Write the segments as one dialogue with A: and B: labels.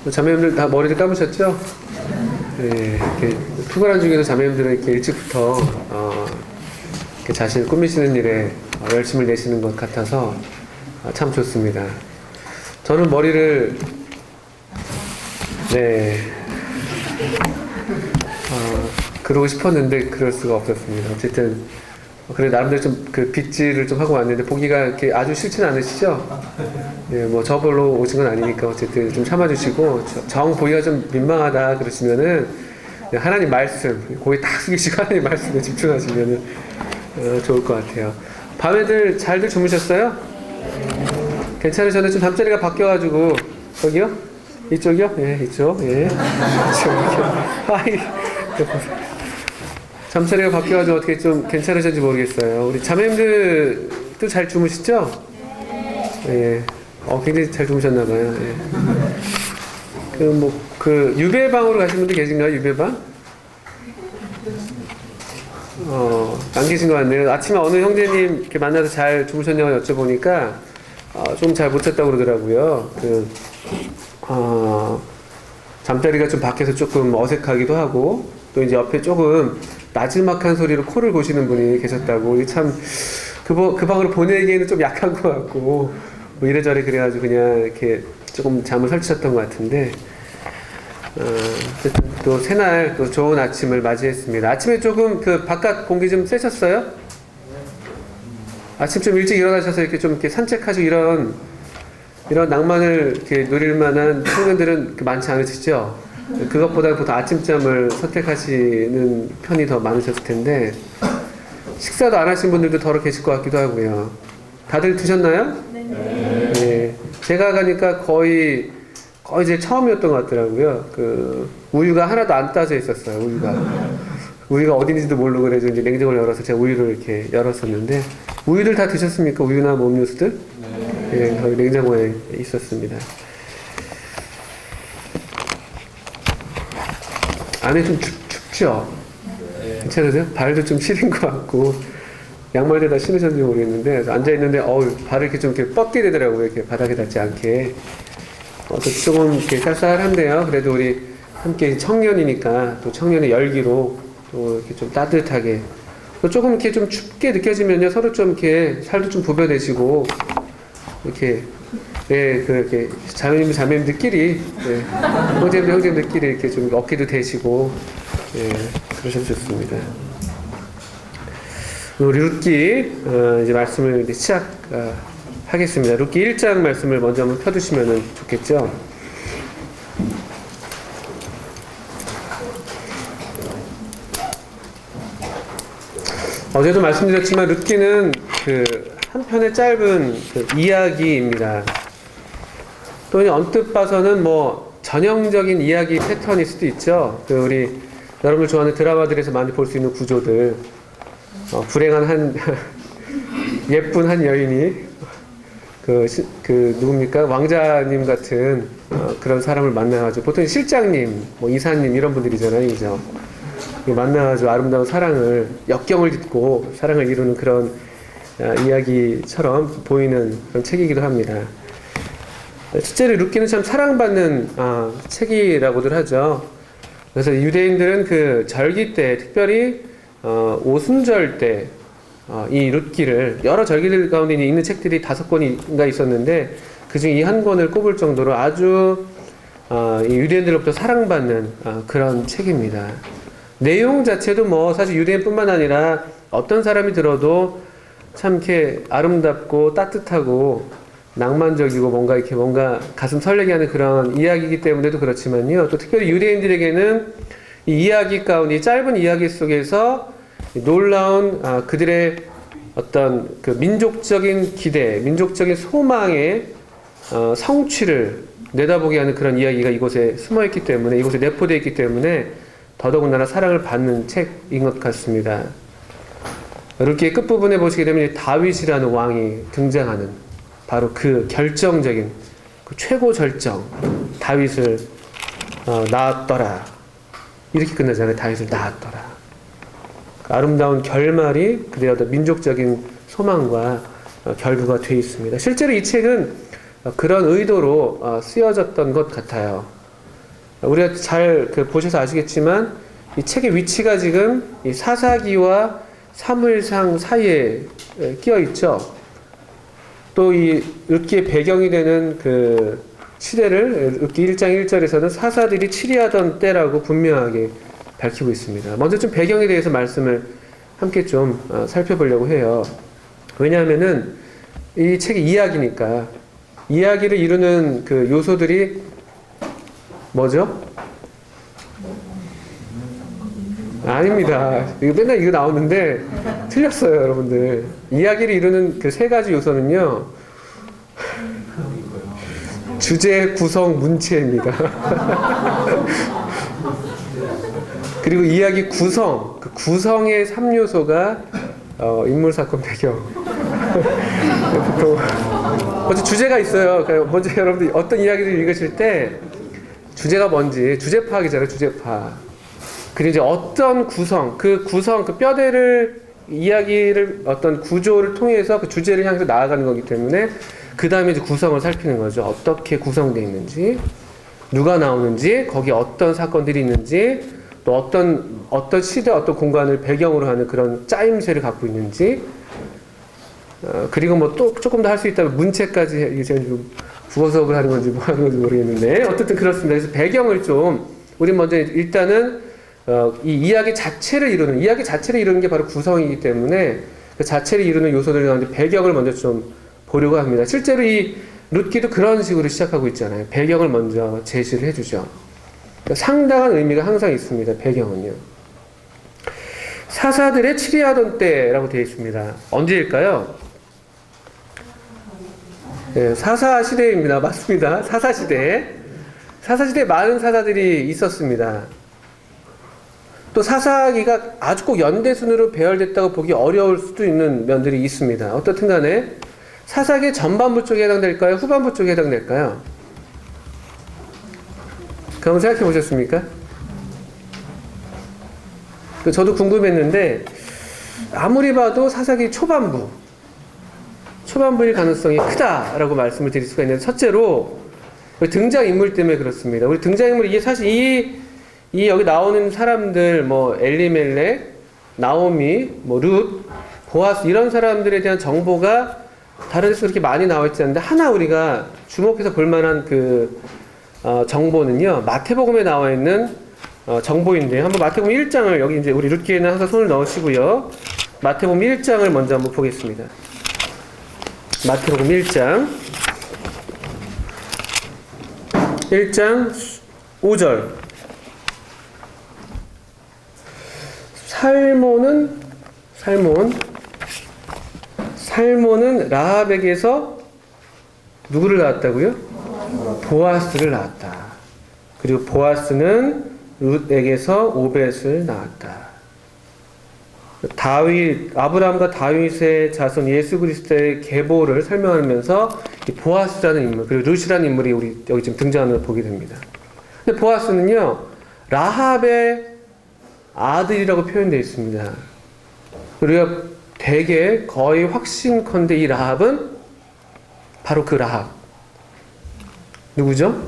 A: 자매님들 다 머리를 감으셨죠? 네, 이렇게 피곤한 중에도 자매님들은 이렇게 일찍부터 이렇게 자신을 꾸미시는 일에 열심을 내시는 것 같아서 참 좋습니다. 저는 머리를 그러고 싶었는데 그럴 수가 없었습니다. 어쨌든 그래 나름대로 좀 그 빗질을 좀 하고 왔는데 보기가 이렇게 아주 싫지는 않으시죠? 예, 뭐 저걸로 오신 건 아니니까 어쨌든 좀 참아주시고 정 보기가 좀 민망하다 그러시면은 하나님 말씀 고개 딱 숙이시고 하나님 말씀에 집중하시면은 좋을 것 같아요. 밤에들 잘들 주무셨어요? 괜찮으셨는데 좀 잠자리가 바뀌어가지고 여기요? 이쪽이요? 예, 이쪽. 예. 잠자리가 바뀌어가지고 어떻게 좀 괜찮으셨는지 모르겠어요. 우리 자매님들도 잘 주무시죠? 예. 굉장히 잘 주무셨나봐요. 예. 유배방으로 가신 분들 계신가요? 유배방? 안 계신 것 같네요. 아침에 어느 형제님 이렇게 만나서 잘 주무셨냐고 여쭤보니까, 좀 잘 못 잤다고 그러더라고요. 잠자리가 좀 밖에서 조금 어색하기도 하고, 또 이제 옆에 조금 나지막한 소리로 코를 고시는 분이 계셨다고. 참, 그 방으로 보내기에는 좀 약한 것 같고, 뭐 이래저래 그래가지고 그냥 이렇게 조금 잠을 설치셨던 것 같은데, 어쨌든 또 새날 또 좋은 아침을 맞이했습니다. 아침에 조금 그 바깥 공기 좀 쐬셨어요? 아침 좀 일찍 일어나셔서 이렇게 좀 이렇게 산책하시고 이런 낭만을 이렇게 누릴 만한 청년들은 많지 않으시죠? 그것보다 보통 아침잠을 선택하시는 편이 더 많으셨을 텐데, 식사도 안 하신 분들도 더러 계실 것 같기도 하고요. 다들 드셨나요? 네. 제가 가니까 거의 이제 처음이었던 것 같더라고요. 우유가 하나도 안 따져 있었어요, 우유가 어딘지도 모르고 그래서 이제 냉장고를 열어서 제가 우유를 이렇게 열었었는데, 우유들 다 드셨습니까? 우유나 뭐 음료수들? 네, 거의 냉장고에 있었습니다. 안에 좀 춥죠? 괜찮으세요? 발도 좀 시린 것 같고, 양말도 다 신으셨는지 모르겠는데, 앉아있는데, 발을 이렇게 좀 이렇게 뻗게 되더라고요. 이렇게 바닥에 닿지 않게. 조금 이렇게 쌀쌀한데요. 그래도 우리 함께 청년이니까, 또 청년의 열기로, 또 이렇게 좀 따뜻하게, 또 조금 이렇게 좀 춥게 느껴지면요, 서로 좀 이렇게 살도 좀 부벼내시고, 이렇게, 그렇게 자매님들끼리, 형제님들끼리 이렇게 좀 어깨도 대시고, 그러셔도 좋습니다. 우리 룻기, 이제 말씀을 이제 시작하겠습니다. 룻기 1장 말씀을 먼저 한번 펴두시면 좋겠죠? 어제도 말씀드렸지만 룻기는 한편의 짧은 이야기입니다. 또 언뜻 봐서는 뭐 전형적인 이야기 패턴일 수도 있죠. 우리 여러분들 좋아하는 드라마들에서 많이 볼 수 있는 구조들, 불행한 예쁜 한 여인이 누굽니까? 왕자님 같은 그런 사람을 만나가지고, 보통 실장님, 뭐 이사님 이런 분들이잖아요, 그죠? 만나가지고 아름다운 사랑을, 역경을 딛고 사랑을 이루는 그런 이야기처럼 보이는 그런 책이기도 합니다. 실제로 룻기는 참 사랑받는 책이라고들 하죠. 그래서 유대인들은 절기 때, 특별히 오순절 때 이 룻기를, 여러 절기들 가운데 있는 책들이 5권인가 있었는데 그중 이 한 권을 꼽을 정도로 아주 이 유대인들로부터 사랑받는 그런 책입니다. 내용 자체도 뭐 사실 유대인뿐만 아니라 어떤 사람이 들어도 참 이렇게 아름답고 따뜻하고 낭만적이고 뭔가 가슴 설레게 하는 그런 이야기이기 때문에도 그렇지만요. 또 특별히 유대인들에게는 이 이야기 가운데, 이 짧은 이야기 속에서 놀라운 그들의 어떤 민족적인 기대, 민족적인 소망의 성취를 내다보게 하는 그런 이야기가 이곳에 숨어있기 때문에, 이곳에 내포되어 있기 때문에 더더군다나 사랑을 받는 책인 것 같습니다. 룻기의 끝부분에 보시게 되면 다윗이라는 왕이 등장하는, 바로 그 결정적인, 최고 절정, 다윗을 낳았더라. 이렇게 끝나잖아요. 다윗을 낳았더라. 아름다운 결말이 그들의 어떤 민족적인 소망과 결부가 되어 있습니다. 실제로 이 책은 그런 의도로 쓰여졌던 것 같아요. 우리가 잘 보셔서 아시겠지만 이 책의 위치가 지금 이 사사기와 사무엘상 사이에 끼어 있죠. 또 이 룻기의 배경이 되는 그 시대를 룻기 1장 1절에서는 사사들이 치리하던 때라고 분명하게 밝히고 있습니다. 먼저 좀 배경에 대해서 말씀을 함께 좀 살펴보려고 해요. 왜냐하면은 이 책이 이야기니까 이야기를 이루는 그 요소들이 뭐죠? 아닙니다. 이거 맨날 이거 나오는데 틀렸어요, 여러분들. 이야기를 이루는 그 세 가지 요소는요. 주제, 구성, 문체입니다. 그리고 이야기 구성, 그 구성의 3요소가 인물, 사건, 배경. 보통 먼저 주제가 있어요. 그러니까 먼저 여러분들 어떤 이야기를 읽으실 때 주제가 뭔지 주제 파악이잖아요. 주제 파악. 그리고 이제 어떤 구성, 그 뼈대를 이야기를 어떤 구조를 통해서 그 주제를 향해서 나아가는 거기 때문에 그 다음에 이제 구성을 살피는 거죠. 어떻게 구성되어 있는지, 누가 나오는지, 거기에 어떤 사건들이 있는지, 또 어떤 시대, 어떤 공간을 배경으로 하는 그런 짜임새를 갖고 있는지, 그리고 뭐 또 조금 더 할 수 있다면 문체까지, 이게 제가 좀 국어 수업을 하는 건지 뭐 하는 건지 모르겠는데, 어쨌든 그렇습니다. 그래서 배경을 좀, 우리 먼저 일단은, 이 이야기 자체를 이루는 게 바로 구성이기 때문에, 그 자체를 이루는 요소들 가운데 배경을 먼저 좀 보려고 합니다. 실제로 이 룻기도 그런 식으로 시작하고 있잖아요. 배경을 먼저 제시를 해주죠. 그러니까 상당한 의미가 항상 있습니다. 배경은요. 사사들의 치리하던 때라고 되어 있습니다. 언제일까요? 네, 사사 시대입니다. 맞습니다. 사사 시대. 사사 시대에 많은 사사들이 있었습니다. 또 사사기가 아주 꼭 연대순으로 배열됐다고 보기 어려울 수도 있는 면들이 있습니다. 어떻든 간에 사사기 전반부 쪽에 해당될까요? 후반부 쪽에 해당될까요? 그럼 생각해 보셨습니까? 저도 궁금했는데 아무리 봐도 사사기 초반부일 가능성이 크다라고 말씀을 드릴 수가 있는데, 첫째로 등장인물 때문에 그렇습니다. 우리 등장인물, 이게 사실 이 여기 나오는 사람들, 뭐 엘리멜렉, 나오미, 뭐 룻, 보아스, 이런 사람들에 대한 정보가 다른 데서 그렇게 많이 나와 있지 않는데, 하나 우리가 주목해서 볼 만한 정보는요, 마태복음에 나와 있는 정보인데요. 한번 마태복음 1장을, 여기 이제 우리 룻기에는 항상 손을 넣으시고요. 마태복음 1장을 먼저 한번 보겠습니다. 마태복음 1장 5절. 살몬은 라합에게서 누구를 낳았다고요? 보아스를 낳았다. 그리고 보아스는 룻에게서 오벳을 낳았다. 아브라함과 다윗의 자손 예수 그리스도의 계보를 설명하면서 이 보아스라는 인물, 그리고 룻이라는 인물이 우리 여기 지금 등장하는 걸 보게 됩니다. 근데 보아스는요, 라합의 아들이라고 표현되어 있습니다. 우리가 되게 거의 확신컨대 이 라합은 바로 그 라합. 누구죠?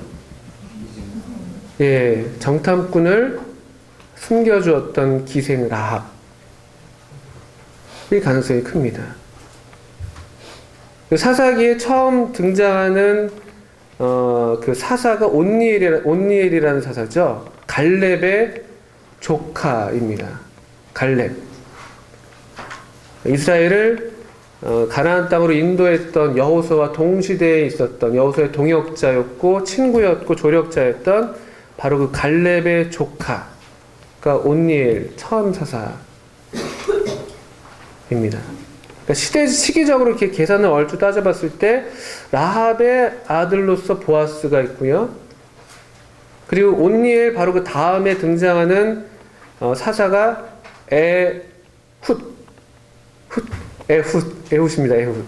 A: 예, 정탐꾼을 숨겨주었던 기생 라합. 이 가능성이 큽니다. 사사기에 처음 등장하는 그 사사가 온니엘이라는 사사죠. 갈렙의 조카입니다. 갈렙. 이스라엘을 가나안 땅으로 인도했던 여호수아와 동시대에 있었던, 여호수아의 동역자였고 친구였고 조력자였던 바로 그 갈렙의 조카가 온니엘 처음 사사입니다. 그러니까 시기적으로 이렇게 계산을 얼추 따져봤을 때 라합의 아들로서 보아스가 있고요. 그리고 온니엘 바로 그 다음에 등장하는 사사가 에훗입니다. 에훗.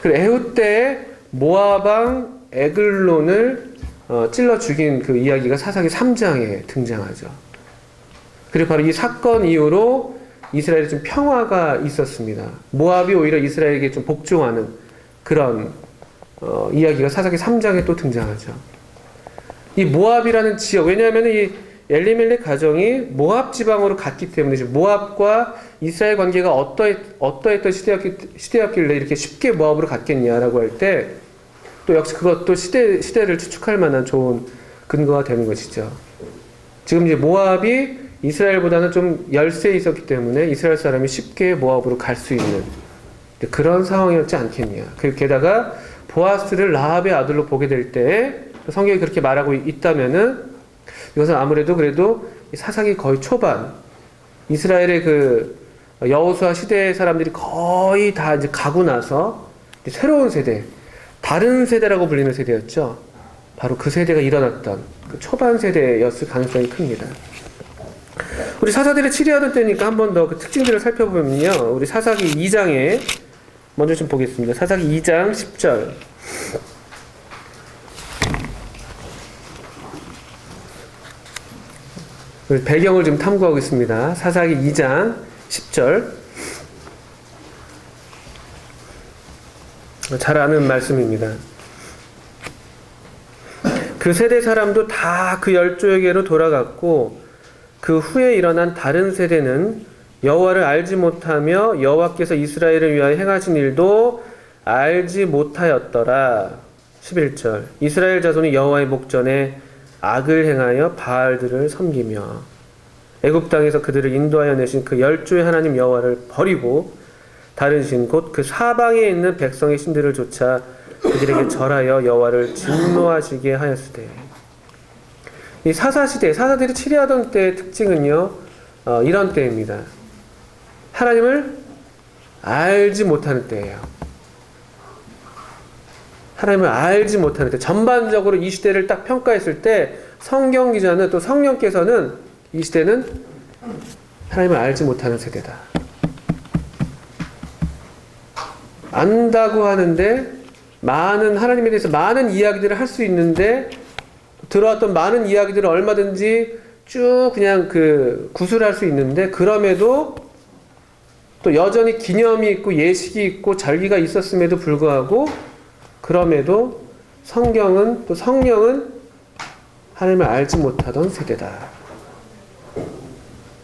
A: 그리고 에훗 때에 모압왕 에글론을 찔러 죽인 그 이야기가 사사기 3장에 등장하죠. 그리고 바로 이 사건 이후로 이스라엘에 좀 평화가 있었습니다. 모압이 오히려 이스라엘에게 좀 복종하는 그런 이야기가 사사기 3장에 또 등장하죠. 이 모압이라는 지역, 왜냐하면 이 엘리멜렉 가정이 모압 지방으로 갔기 때문에 모압과 이스라엘 관계가 어떠했던 시대였길래 이렇게 쉽게 모압으로 갔겠냐라고 할 때 또 역시 그것도 시대를 추측할 만한 좋은 근거가 되는 것이죠. 지금 이제 모압이 이스라엘보다는 좀 열세에 있었기 때문에 이스라엘 사람이 쉽게 모압으로 갈 수 있는 그런 상황이었지 않겠냐. 게다가 보아스를 라합의 아들로 보게 될 때 성경이 그렇게 말하고 있다면은 이것은 아무래도 그래도 사사기 거의 초반 이스라엘의 그 여호수아 시대 사람들이 거의 다 이제 가고 나서 새로운 세대, 다른 세대라고 불리는 세대였죠. 바로 그 세대가 일어났던 그 초반 세대였을 가능성이 큽니다. 우리 사사들이 치리하던 때니까 한 번 더 그 특징들을 살펴보면요. 우리 사사기 2장에 먼저 좀 보겠습니다. 사사기 2장 10절. 배경을 좀 탐구하고 있습니다. 사사기 2장 10절. 잘 아는 말씀입니다. 그 세대 사람도 다 그 열조에게로 돌아갔고 그 후에 일어난 다른 세대는 여호와를 알지 못하며 여호와께서 이스라엘을 위하여 행하신 일도 알지 못하였더라. 11절. 이스라엘 자손이 여호와의 목전에 악을 행하여 바알들을 섬기며 애굽 땅에서 그들을 인도하여 내신 그 열조의 하나님 여호와를 버리고 다른 신 곧 그 사방에 있는 백성의 신들을 쫓아 그들에게 절하여 여호와를 진노하시게 하였으되. 이 사사시대, 사사들이 치리하던 때의 특징은요, 이런 때입니다. 하나님을 알지 못하는 때예요. 하나님을 알지 못하는 때, 전반적으로 이 시대를 딱 평가했을 때 성경 기자는 또 성령께서는 이 시대는 하나님을 알지 못하는 세대다. 안다고 하는데 하나님에 대해서 많은 이야기들을 할 수 있는데 들어왔던 많은 이야기들을 얼마든지 쭉 그냥 구술할 수 있는데 그럼에도 또 여전히 기념이 있고 예식이 있고 절기가 있었음에도 불구하고 그럼에도 성경은 또 성령은 하나님을 알지 못하던 세대다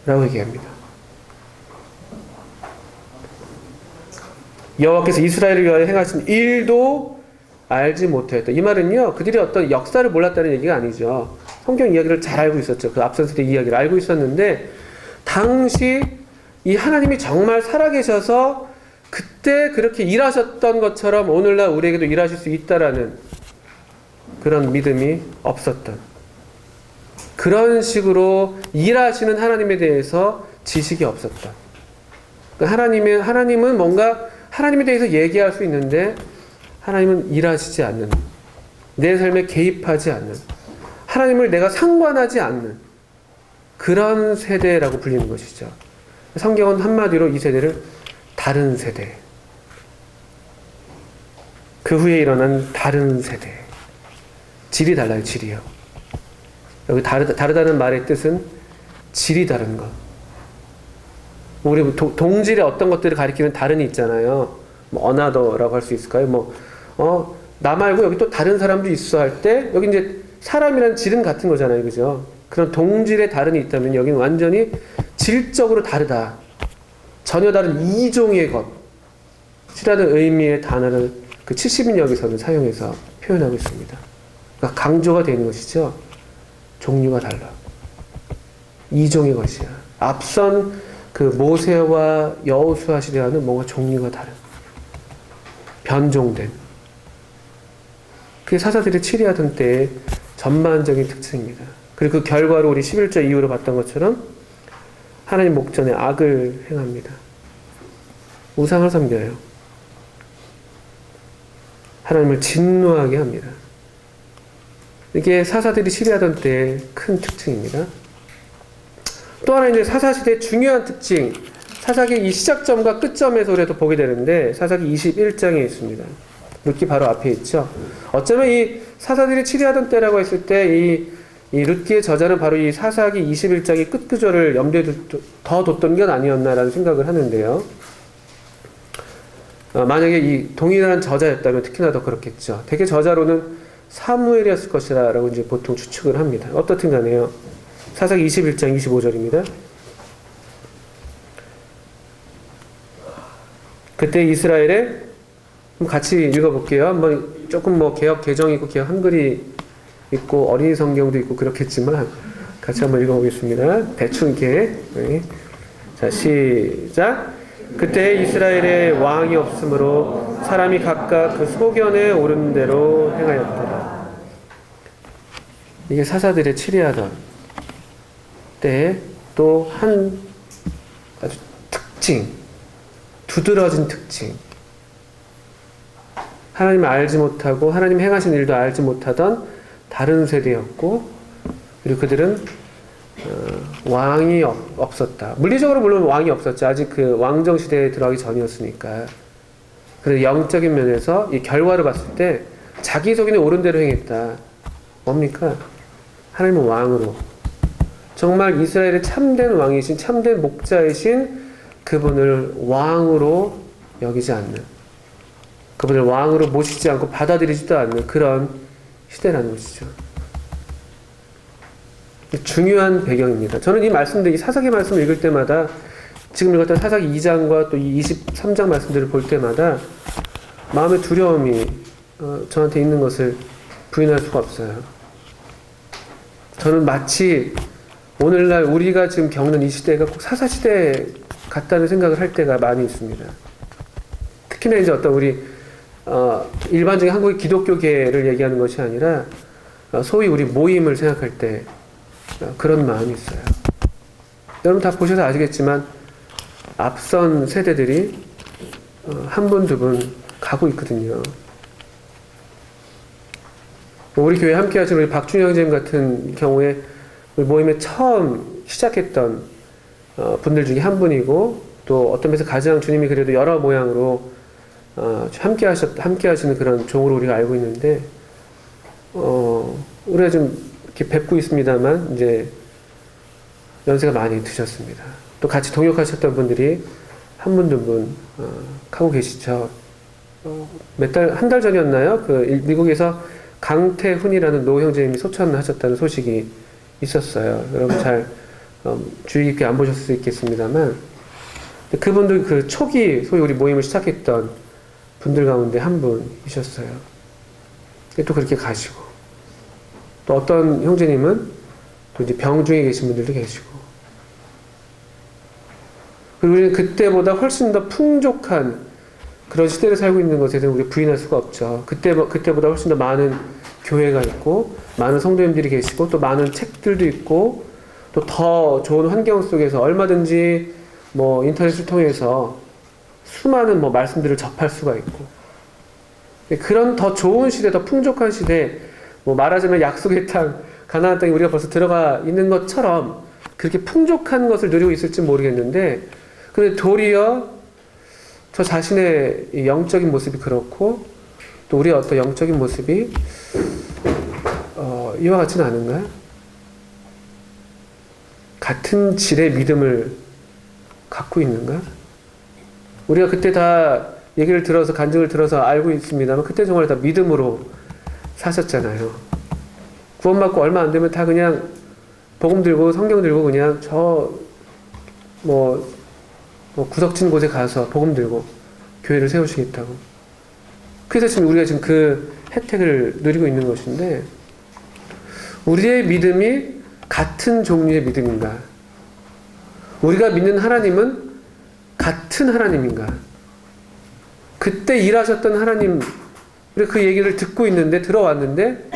A: 라고 얘기합니다. 여호와께서 이스라엘을 위하여 행하신 일도 알지 못하였다. 이 말은요, 그들이 어떤 역사를 몰랐다는 얘기가 아니죠. 성경 이야기를 잘 알고 있었죠. 그 앞선 세대 이야기를 알고 있었는데 당시 이 하나님이 정말 살아계셔서 그때 그렇게 일하셨던 것처럼 오늘날 우리에게도 일하실 수 있다라는 그런 믿음이 없었던, 그런 식으로 일하시는 하나님에 대해서 지식이 없었던, 하나님은 뭔가 하나님에 대해서 얘기할 수 있는데 하나님은 일하시지 않는, 내 삶에 개입하지 않는, 하나님을 내가 상관하지 않는 그런 세대라고 불리는 것이죠. 성경은 한마디로 이 세대를 다른 세대, 그 후에 일어난 다른 세대, 질이 달라요. 질이요. 여기 다르다는 말의 뜻은 질이 다른 것. 우리 동질의 어떤 것들을 가리키는 다른이 있잖아요. 뭐 어나더라고 할 수 있을까요? 나 말고 여기 또 다른 사람도 있어 할 때 여기 이제 사람이란 질은 같은 거잖아요. 그죠? 그런 동질의 다른이 있다면 여기는 완전히 질적으로 다르다. 전혀 다른 이종의 것이라는 의미의 단어를 그 70인역에서는 사용해서 표현하고 있습니다. 그러니까 강조가 되는 것이죠. 종류가 달라. 이종의 것이야. 앞선 그 모세와 여호수아 시대와는 뭔가 종류가 다른, 변종된, 그게 사사들이 치리하던 때의 전반적인 특징입니다. 그리고 그 결과로 우리 11절 이후로 봤던 것처럼 하나님 목전에 악을 행합니다. 우상을 섬겨요. 하나님을 진노하게 합니다. 이게 사사들이 치리하던 때의 큰 특징입니다. 또 하나 이제 사사시대의 중요한 특징, 사사기 이 시작점과 끝점에서 우리가 보게 되는데 사사기 21장에 있습니다. 룻기 바로 앞에 있죠. 어쩌면 이 사사들이 치리하던 때라고 했을 때 이 룻기의 저자는 바로 이 사사기 21장의 끝 구절을 염두에 더 뒀던 건 아니었나라는 생각을 하는데요. 만약에 이 동일한 저자였다면 특히나 더 그렇겠죠. 대개 저자로는 사무엘이었을 것이라고 이제 보통 추측을 합니다. 어떻든 간에요. 사사기 21장 25절입니다. 그때 이스라엘에 같이 읽어볼게요. 한번 조금 뭐 개역 개정이 있고 개역 한글이 있고 어린이 성경도 있고 그렇겠지만 같이 한번 읽어보겠습니다. 대충 이렇게. 네. 자, 시작. 그때 이스라엘에 왕이 없으므로 사람이 각각 그 소견에 오른 대로 행하였더라. 이게 사사들의 치리하던 때 또 한 아주 특징, 두드러진 특징. 하나님을 알지 못하고 하나님 행하신 일도 알지 못하던 다른 세대였고, 그리고 그들은 왕이 없었다. 물리적으로 물론 왕이 없었죠. 아직 그 왕정 시대에 들어가기 전이었으니까. 그래서 영적인 면에서 이 결과를 봤을 때 자기 소견에 옳은 대로 행했다. 뭡니까? 하나님은 왕으로, 정말 이스라엘의 참된 왕이신, 참된 목자이신 그분을 왕으로 여기지 않는, 그분을 왕으로 모시지 않고 받아들이지도 않는 그런 시대라는 것이죠. 중요한 배경입니다. 저는 이 말씀들, 이 사사기 말씀을 읽을 때마다, 지금 읽었던 사사기 2장과 또 이 23장 말씀들을 볼 때마다 마음의 두려움이 저한테 있는 것을 부인할 수가 없어요. 저는 마치 오늘날 우리가 지금 겪는 이 시대가 꼭 사사시대 같다는 생각을 할 때가 많이 있습니다. 특히나 이제 어떤 우리 일반적인 한국의 기독교계를 얘기하는 것이 아니라 소위 우리 모임을 생각할 때 그런 마음이 있어요. 여러분 다 보셔서 아시겠지만 앞선 세대들이 한 분, 두 분 가고 있거든요. 우리 교회 함께 하신 우리 박준영 선생님 같은 경우에 우리 모임에 처음 시작했던 분들 중에 한 분이고, 또 어떤 면에서 가장 주님이 그래도 여러 모양으로 함께 하시는 그런 종으로 우리가 알고 있는데, 우리가 좀 이렇게 뵙고 있습니다만, 이제 연세가 많이 드셨습니다. 또 같이 동역하셨던 분들이 한 분, 두 분, 하고 계시죠. 한 달 전이었나요? 그 미국에서 강태훈이라는 노 형제님이 소천하셨다는 소식이 있었어요. 여러분 잘 주의 깊게 안 보셨을 수 있겠습니다만, 그분도 그 초기 소위 우리 모임을 시작했던 분들 가운데 한 분이셨어요. 또 그렇게 가시고, 또 어떤 형제님은 또 이제 병 중에 계신 분들도 계시고, 그리고 우리는 그때보다 훨씬 더 풍족한 그런 시대를 살고 있는 것에 대해서 우리가 부인할 수가 없죠. 그때보다 훨씬 더 많은 교회가 있고, 많은 성도님들이 계시고, 또 많은 책들도 있고, 또 더 좋은 환경 속에서 얼마든지 뭐 인터넷을 통해서 수많은 뭐 말씀들을 접할 수가 있고, 그런 더 좋은 시대, 더 풍족한 시대, 뭐 말하자면 약속의 땅, 가나안 땅에 우리가 벌써 들어가 있는 것처럼 그렇게 풍족한 것을 누리고 있을지 모르겠는데, 근데 도리어 저 자신의 영적인 모습이 그렇고, 또 우리의 어떤 영적인 모습이 이와 같지는 않은가? 같은 질의 믿음을 갖고 있는가? 우리가 그때 다 얘기를 들어서, 간증을 들어서 알고 있습니다만, 그때 정말 다 믿음으로 사셨잖아요. 구원받고 얼마 안 되면 다 그냥 복음 들고 성경 들고 그냥 구석진 곳에 가서 복음 들고 교회를 세우시겠다고. 그래서 지금 우리가 지금 그 혜택을 누리고 있는 것인데, 우리의 믿음이 같은 종류의 믿음인가? 우리가 믿는 하나님은 같은 하나님인가? 그때 일하셨던 하나님, 우리가 그 얘기를 듣고 있는데, 들어왔는데,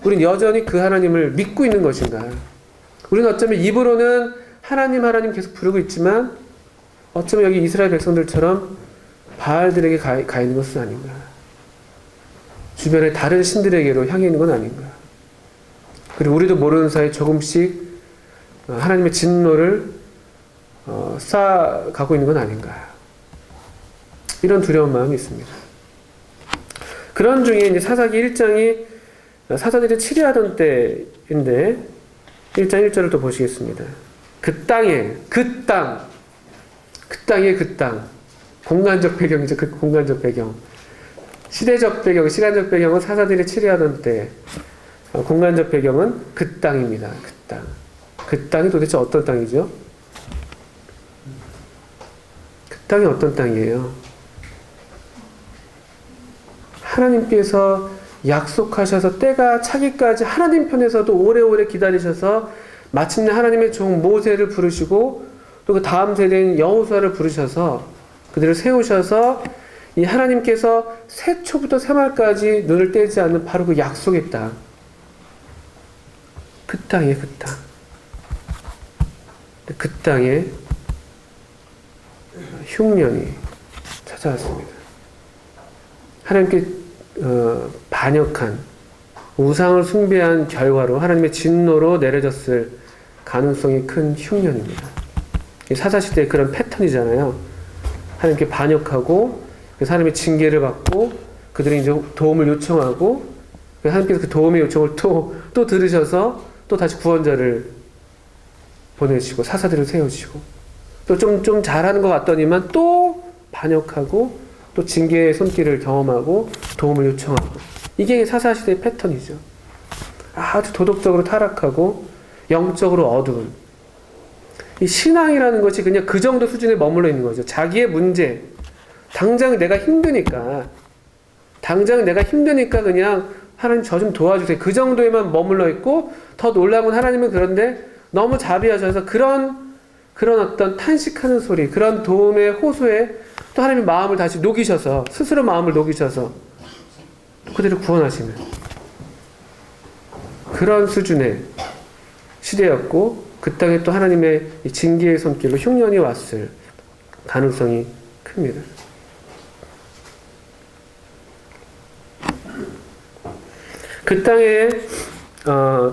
A: 우리는 여전히 그 하나님을 믿고 있는 것인가? 우리는 어쩌면 입으로는 하나님, 하나님 계속 부르고 있지만, 어쩌면 여기 이스라엘 백성들처럼 바알들에게 가 있는 것은 아닌가? 주변의 다른 신들에게로 향해 있는 건 아닌가? 그리고 우리도 모르는 사이 조금씩 하나님의 진노를 쌓아가고 있는 건 아닌가? 이런 두려운 마음이 있습니다. 그런 중에 이제 사사기 1장이 사사들이 치리하던 때인데, 1장 1절을 또 보시겠습니다. 그 땅에, 그 땅, 공간적 배경이죠. 그 공간적 배경. 시대적 배경, 시간적 배경은 사사들이 치리하던 때, 공간적 배경은 그 땅입니다. 그 땅. 그 땅이 도대체 어떤 땅이죠? 그 땅이 어떤 땅이에요? 하나님께서 약속하셔서 때가 차기까지 하나님 편에서도 오래오래 기다리셔서 마침내 하나님의 종 모세를 부르시고 또 그 다음 세대인 여호수아를 부르셔서 그들을 세우셔서 이 하나님께서 새초부터 새말까지 눈을 떼지 않는 바로 그 약속의 땅. 그 땅이에요, 그 땅. 그 땅에 흉년이 찾아왔습니다. 하나님께 반역한 우상을 숭배한 결과로 하나님의 진노로 내려졌을 가능성이 큰 흉년입니다. 사사시대의 그런 패턴이잖아요. 하나님께 반역하고 하나님의 징계를 받고 그들이 이제 도움을 요청하고 하나님께서 그 도움의 요청을 또 들으셔서 또 다시 구원자를 보내시고 사사들을 세우시고 또 좀 잘하는 것 같더니만 또 반역하고 또 징계의 손길을 경험하고 도움을 요청하고 이게 사사시대의 패턴이죠. 아주 도덕적으로 타락하고 영적으로 어두운 이 신앙이라는 것이 그냥 그 정도 수준에 머물러 있는 거죠. 자기의 문제 당장 내가 힘드니까 그냥 하나님 저 좀 도와주세요. 그 정도에만 머물러 있고 더 놀라운 건 하나님은 그런데 너무 자비하셔서 그런 어떤 탄식하는 소리 그런 도움의 호소에 또 하나님의 마음을 다시 녹이셔서 스스로 마음을 녹이셔서 그들을 구원하시는 그런 수준의 시대였고 그 땅에 또 하나님의 징계의 손길로 흉년이 왔을 가능성이 큽니다. 그 땅에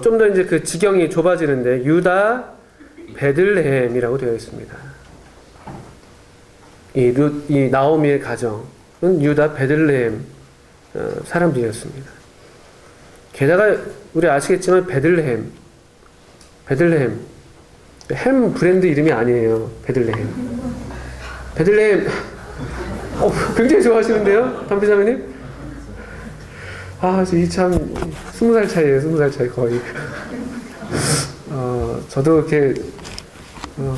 A: 좀 더 이제 그 지경이 좁아지는데 유다 베들레헴이라고 되어 있습니다. 이 나오미의 가정은 유다 베들레헴 사람들이었습니다. 게다가 우리 아시겠지만 베들레헴 햄 브랜드 이름이 아니에요. 베들레헴 굉장히 좋아하시는데요, 담비자매님? 이 참 20살 차이에요. 20살 차이 거의. 저도 이렇게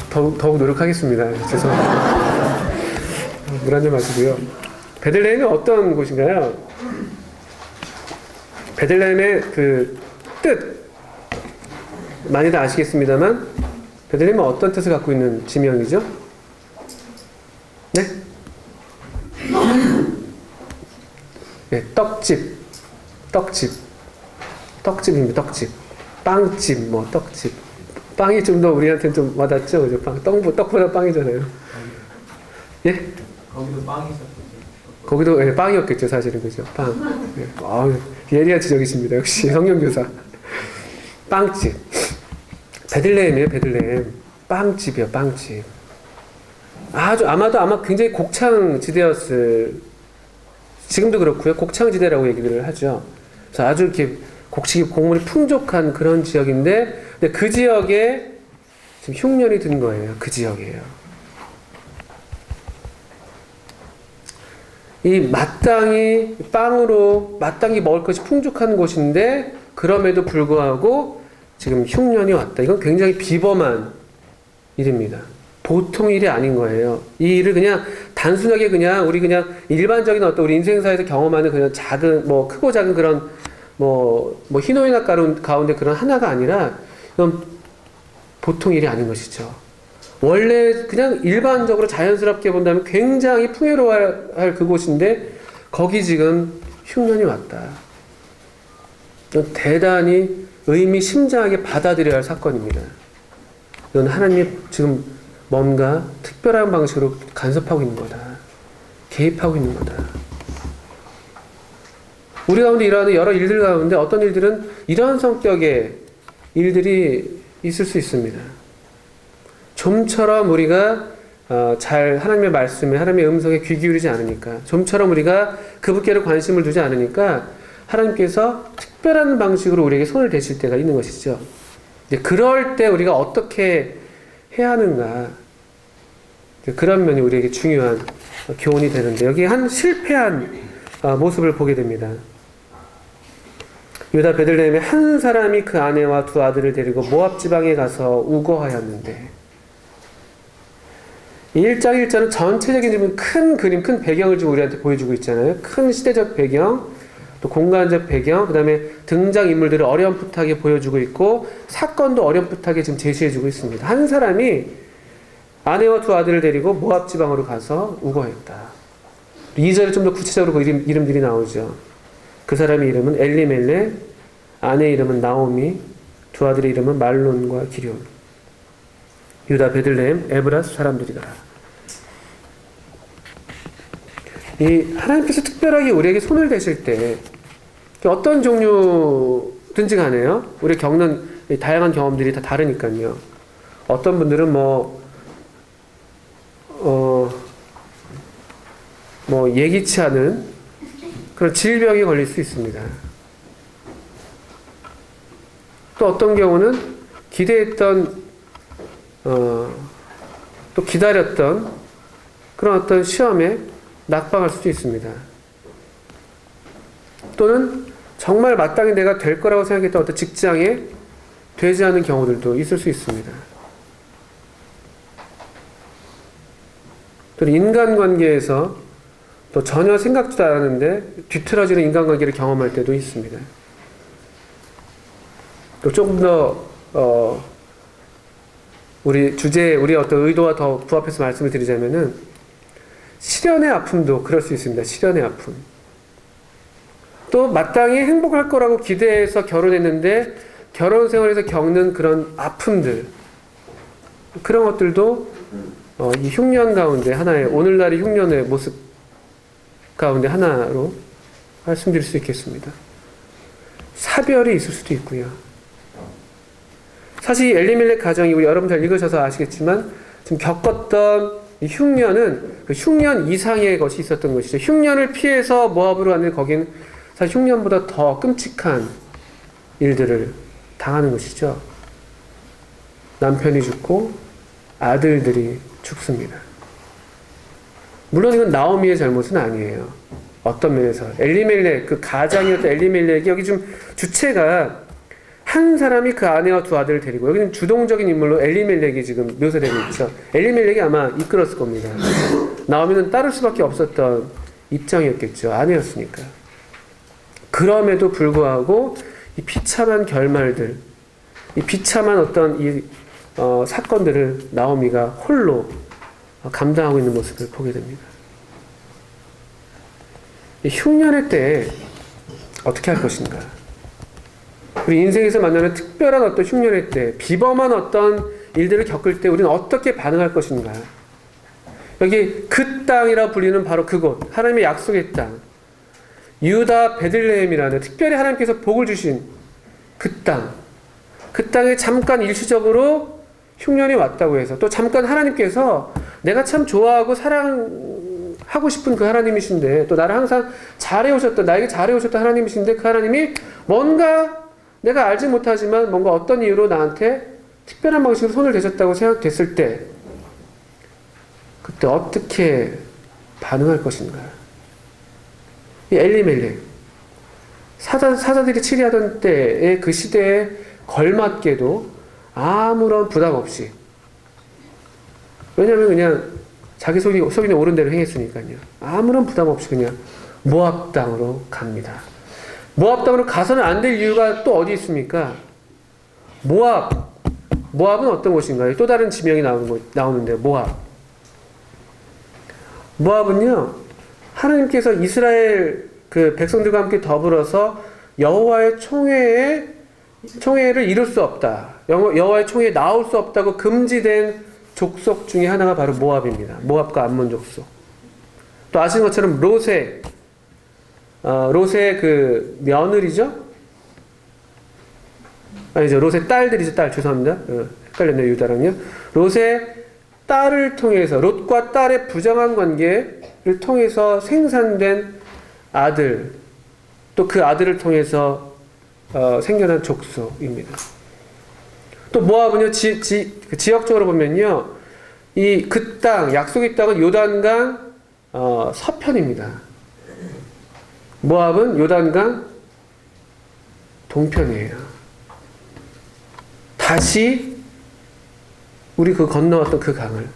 A: 더욱 노력하겠습니다. 죄송합니다. 물 한잔 마시고요. 베들레헴이 어떤 곳인가요? 베들레헴의 그 뜻 많이들 아시겠습니다만 베들레헴은 어떤 뜻을 갖고 있는 지명이죠? 네? 네, 떡집입니다. 떡집. 빵집, 떡집. 빵이 좀 더 우리한테는 좀 와닿죠? 그죠? 떡보다 빵이잖아요. 예?
B: 거기도 빵이 있었죠.
A: 거기도 빵이었겠죠, 사실은. 그죠? 빵. 예. 예리한 지적이십니다. 역시 성령교사. 빵집. 베들레헴이에요, 베들레헴. 빵집이요, 빵집. 아마 굉장히 곡창지대였을, 지금도 그렇고요. 곡창지대라고 얘기를 하죠. 그래서 아주 이렇게 곡물이 풍족한 그런 지역인데, 근데 그 지역에 지금 흉년이 든 거예요. 그 지역이에요. 이 마땅히 먹을 것이 풍족한 곳인데, 그럼에도 불구하고 지금 흉년이 왔다. 이건 굉장히 비범한 일입니다. 보통 일이 아닌 거예요. 이 일을 그냥 단순하게 우리 일반적인 어떤 우리 인생사에서 경험하는 그냥 작은, 크고 작은 그런, 희노애락 가운데 그런 하나가 아니라, 이건 보통 일이 아닌 것이죠. 원래 그냥 일반적으로 자연스럽게 본다면 굉장히 풍요로워할 그곳인데, 거기 지금 흉년이 왔다. 이건 대단히 의미심장하게 받아들여야 할 사건입니다. 이건 하나님이 지금 뭔가 특별한 방식으로 간섭하고 있는 거다. 개입하고 있는 거다. 우리 가운데 일어나는 여러 일들 가운데 어떤 일들은 이러한 성격의 일들이 있을 수 있습니다. 좀처럼 우리가 잘 하나님의 말씀에 하나님의 음성에 귀 기울이지 않으니까, 좀처럼 우리가 그분께로 관심을 두지 않으니까 하나님께서 특별한 방식으로 우리에게 손을 대실 때가 있는 것이죠. 그럴 때 우리가 어떻게 해야 하는가? 그런 면이 우리에게 중요한 교훈이 되는데 여기 한 실패한 모습을 보게 됩니다. 유다 베들레헴에 한 사람이 그 아내와 두 아들을 데리고 모압 지방에 가서 우거하였는데 이 1장 1절은 전체적인 큰 그림, 큰 배경을 지금 우리한테 보여주고 있잖아요. 큰 시대적 배경, 또 공간적 배경, 그 다음에 등장인물들을 어렴풋하게 보여주고 있고 사건도 어렴풋하게 지금 제시해주고 있습니다. 한 사람이 아내와 두 아들을 데리고 모압 지방으로 가서 우거했다. 2절에 좀 더 구체적으로 그 이름들이 나오죠. 그 사람의 이름은 엘리멜레, 아내 이름은 나오미, 두 아들의 이름은 말론과 기럧. 유다 베들레헴 에브라스 사람들이다. 이 하나님께서 특별하게 우리에게 손을 대실 때 어떤 종류든지 간에요. 우리 겪는 다양한 경험들이 다 다르니까요. 어떤 분들은 예기치 않은 그런 질병이 걸릴 수 있습니다. 또 어떤 경우는 기대했던 또 기다렸던 그런 어떤 시험에 낙방할 수도 있습니다. 또는 정말 마땅히 내가 될 거라고 생각했던 어떤 직장에 되지 않은 경우들도 있을 수 있습니다. 또는 인간관계에서 또 전혀 생각지도 않았는데 뒤틀어지는 인간관계를 경험할 때도 있습니다. 또 조금 더 우리 주제에 우리 어떤 의도와 더 부합해서 말씀을 드리자면은 시련의 아픔도 그럴 수 있습니다. 시련의 아픔. 또 마땅히 행복할 거라고 기대해서 결혼했는데 결혼 생활에서 겪는 그런 아픔들, 그런 것들도 이 흉년 가운데 하나의, 오늘날의 흉년의 모습 가운데 하나로 말씀드릴 수 있겠습니다. 사별이 있을 수도 있고요. 사실 엘리멜렉 가정이 우리 여러분 잘 읽으셔서 아시겠지만 지금 겪었던 이 흉년은 그 흉년 이상의 것이 있었던 것이죠. 흉년을 피해서 모압으로 가는 거긴 사실 흉년보다 더 끔찍한 일들을 당하는 것이죠. 남편이 죽고 아들들이 죽습니다. 물론 이건 나오미의 잘못은 아니에요. 어떤 면에서 엘리멜렉, 그 가장이었던 엘리멜렉이 여기 좀 주체가 한 사람이 그 아내와 두 아들을 데리고, 여기는 주동적인 인물로 엘리멜렉이 지금 묘사되고 있죠. 엘리멜렉이 아마 이끌었을 겁니다. 나오미는 따를 수밖에 없었던 입장이었겠죠. 아내였으니까. 그럼에도 불구하고 이 비참한 결말들, 이 비참한 어떤 사건들을 나오미가 홀로 감당하고 있는 모습을 보게 됩니다. 이 흉년의 때에 어떻게 할 것인가? 우리 인생에서 만나는 특별한 어떤 흉년의 때, 비범한 어떤 일들을 겪을 때 우리는 어떻게 반응할 것인가? 여기 그 땅이라 불리는 바로 그곳, 하나님의 약속의 땅, 유다 베들레헴이라는 특별히 하나님께서 복을 주신 그 땅, 그 땅에 잠깐 일시적으로 흉년이 왔다고 해서, 또 잠깐 하나님께서 내가 참 좋아하고 사랑하고 싶은 그 하나님이신데, 또 나를 항상 잘해오셨던, 나에게 잘해오셨던 하나님이신데, 그 하나님이 뭔가 내가 알지 못하지만 뭔가 어떤 이유로 나한테 특별한 방식으로 손을 대셨다고 생각됐을 때, 그때 어떻게 반응할 것인가? 이 엘리멜렉, 사자들이 치리하던 때의 그 시대에 걸맞게도 아무런 부담 없이, 왜냐하면 그냥 자기 속이 오른 대로 행했으니까요. 아무런 부담 없이 그냥 모압 땅으로 갑니다. 모압 땅으로 가서는 안 될 이유가 또 어디 있습니까? 모압은 어떤 곳인가요? 또 다른 지명이 나오는데, 모압은요, 하나님께서 이스라엘 그 백성들과 함께 더불어서 여호와의 총회를 이룰 수 없다, 여호와의 총회에 나올 수 없다고 금지된 족속 중에 하나가 바로 모압입니다. 모압과 암몬 족속. 또 아시는 것처럼 롯의 그 며느리죠? 아니죠. 롯의 딸들이죠. 죄송합니다. 헷갈렸네요. 유다랑요. 롯의 딸을 통해서, 롯과 딸의 부정한 관계를 통해서 생산된 아들, 또 그 아들을 통해서 생겨난 족속입니다. 또 모압은요, 지역적으로 보면요, 이 그 땅, 약속의 땅은 요단강 서편입니다. 모압은 요단강 동편이에요. 다시 우리 그 건너왔던 그 강을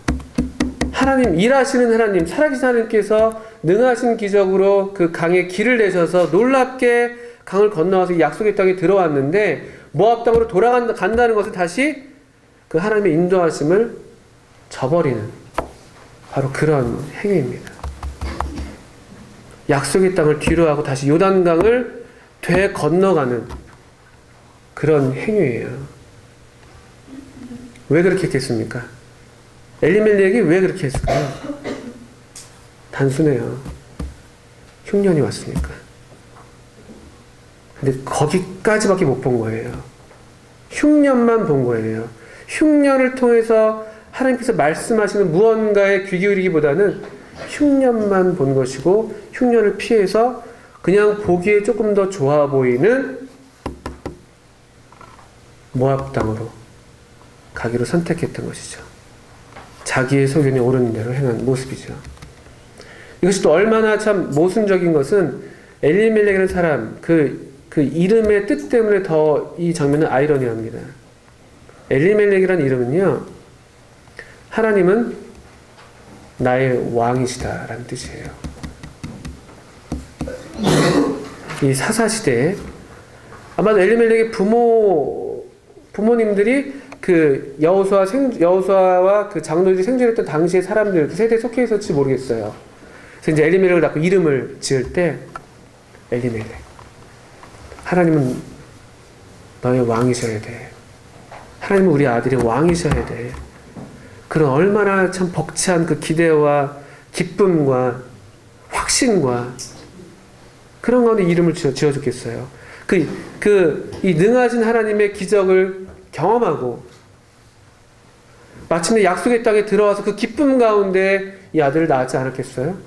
A: 하나님, 일하시는 하나님, 살아계신 하나님께서 능하신 기적으로 그 강에 길을 내셔서 놀랍게 강을 건너와서 약속의 땅에 들어왔는데 모압 땅으로 돌아간다는 것은 다시 그 하나님의 인도하심을 저버리는 바로 그런 행위입니다. 약속의 땅을 뒤로하고 다시 요단강을 되건너가는 그런 행위예요. 왜 그렇게 했겠습니까? 엘리멜렉이 왜 그렇게 했을까요? 단순해요. 흉년이 왔으니까. 근데 거기까지밖에 못 본 거예요. 흉년만 본 거예요. 흉년을 통해서 하나님께서 말씀하시는 무언가에 귀 기울이기보다는 흉년만 본 것이고, 흉년을 피해서 그냥 보기에 조금 더 좋아 보이는 모압 땅으로 가기로 선택했던 것이죠. 자기의 소견이 옳은 대로 행한 모습이죠. 이것이 또 얼마나 참 모순적인 것은 엘리멜렉이라는 사람, 그 이름의 뜻 때문에 더 이 장면은 아이러니합니다. 엘리멜렉이라는 이름은요, 하나님은 나의 왕이시다라는 뜻이에요. 이 사사시대에 아마도 엘리멜렉의 부모님들이 그 여호수아와 그 장로들이 생존했던 당시의 사람들, 그 세대에 속해 있었지 모르겠어요. 그래서 이제 엘리멜렉을 낳고 이름을 지을 때 엘리멜렉, 하나님은 너의 왕이셔야 돼. 하나님은 우리 아들의 왕이셔야 돼. 그런 얼마나 참 벅찬 그 기대와 기쁨과 확신과 그런 가운데 이름을 지어줬겠어요. 이 능하신 하나님의 기적을 경험하고 마침내 약속의 땅에 들어와서 그 기쁨 가운데 이 아들을 낳지 않았겠어요?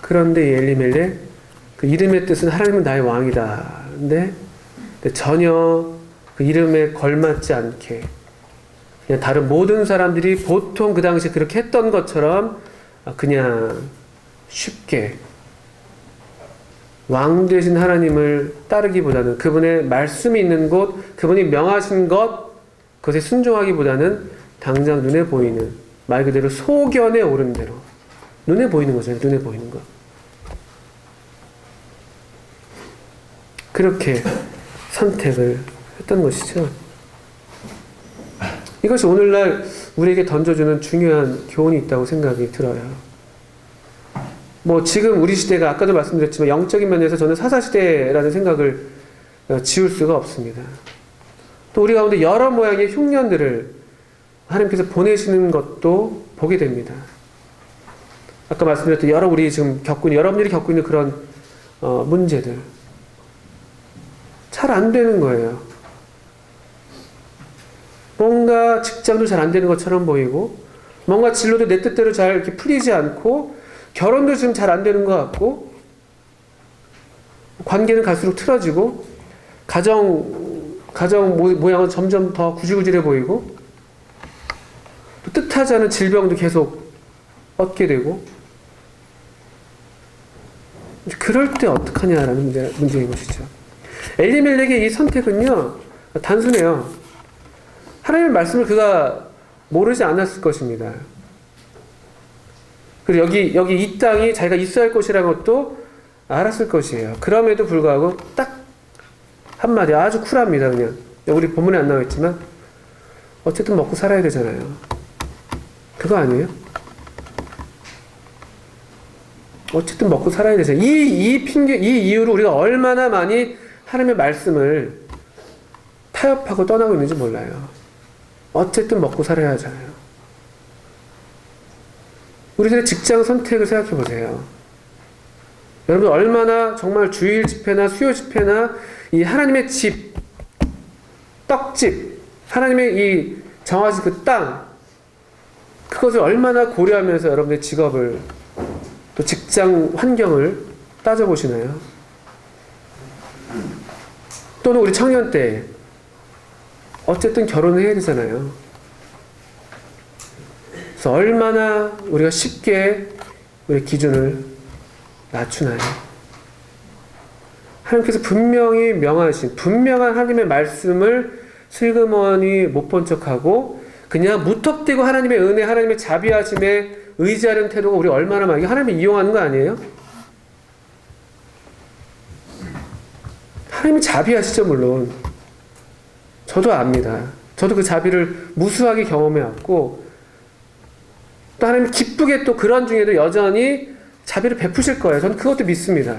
A: 그런데 이 엘리멜렉, 그 이름의 뜻은 하나님은 나의 왕이다. 근데 전혀 그 이름에 걸맞지 않게 그냥 다른 모든 사람들이 보통 그 당시에 그렇게 했던 것처럼 그냥 쉽게 왕 되신 하나님을 따르기보다는 그분의 말씀이 있는 곳, 그분이 명하신 것, 그것에 순종하기보다는 당장 눈에 보이는, 말 그대로 소견에 오른 대로 눈에 보이는 거잖아요. 눈에 보이는 것. 그렇게 선택을 했던 것이죠. 이것이 오늘날 우리에게 던져주는 중요한 교훈이 있다고 생각이 들어요. 뭐 지금 우리 시대가 아까도 말씀드렸지만 영적인 면에서 저는 사사시대라는 생각을 지울 수가 없습니다. 또 우리 가운데 여러 모양의 흉년들을 하나님께서 보내시는 것도 보게 됩니다. 아까 말씀드렸던 여러분들이 겪고 있는 그런 문제들 잘 안 되는 거예요. 뭔가 직장도 잘 안 되는 것처럼 보이고, 뭔가 진로도 내 뜻대로 잘 이렇게 풀리지 않고, 결혼도 지금 잘 안 되는 것 같고, 관계는 갈수록 틀어지고, 가정 모양은 점점 더 구질구질해 보이고, 또 뜻하지 않은 질병도 계속 얻게 되고, 그럴 때 어떡하냐라는 문제인 것이죠. 엘리멜렉의 이 선택은요, 단순해요. 하나님의 말씀을 그가 모르지 않았을 것입니다. 그리고 여기 이 땅이 자기가 있어야 할 곳이라는 것도 알았을 것이에요. 그럼에도 불구하고 딱 한마디 아주 쿨합니다. 그냥 우리 본문에 안 나와 있지만 어쨌든 먹고 살아야 되잖아요. 그거 아니에요? 어쨌든 먹고 살아야 되잖아요. 이 이유로 우리가 얼마나 많이 하나님의 말씀을 타협하고 떠나고 있는지 몰라요. 어쨌든 먹고 살아야 하잖아요. 우리들의 직장 선택을 생각해 보세요. 여러분 얼마나 정말 주일 집회나 수요 집회나 이 하나님의 집, 떡집, 하나님의 이 정하신 그 땅, 그것을 얼마나 고려하면서 여러분의 직업을 또 직장 환경을 따져보시나요? 또는 우리 청년 때 어쨌든 결혼을 해야 되잖아요. 그래서 얼마나 우리가 쉽게 우리 기준을 낮추나요? 하나님께서 분명히 명하신 분명한 하나님의 말씀을 슬그머니 못 본 척하고 그냥 무턱대고 하나님의 은혜, 하나님의 자비하심에 의지하는 태도가 우리 얼마나 많이 하나님을 이용하는 거 아니에요? 하나님이 자비하시죠, 물론. 저도 압니다. 저도 그 자비를 무수하게 경험해왔고, 또 하나님 기쁘게 또 그런 중에도 여전히 자비를 베푸실 거예요. 저는 그것도 믿습니다.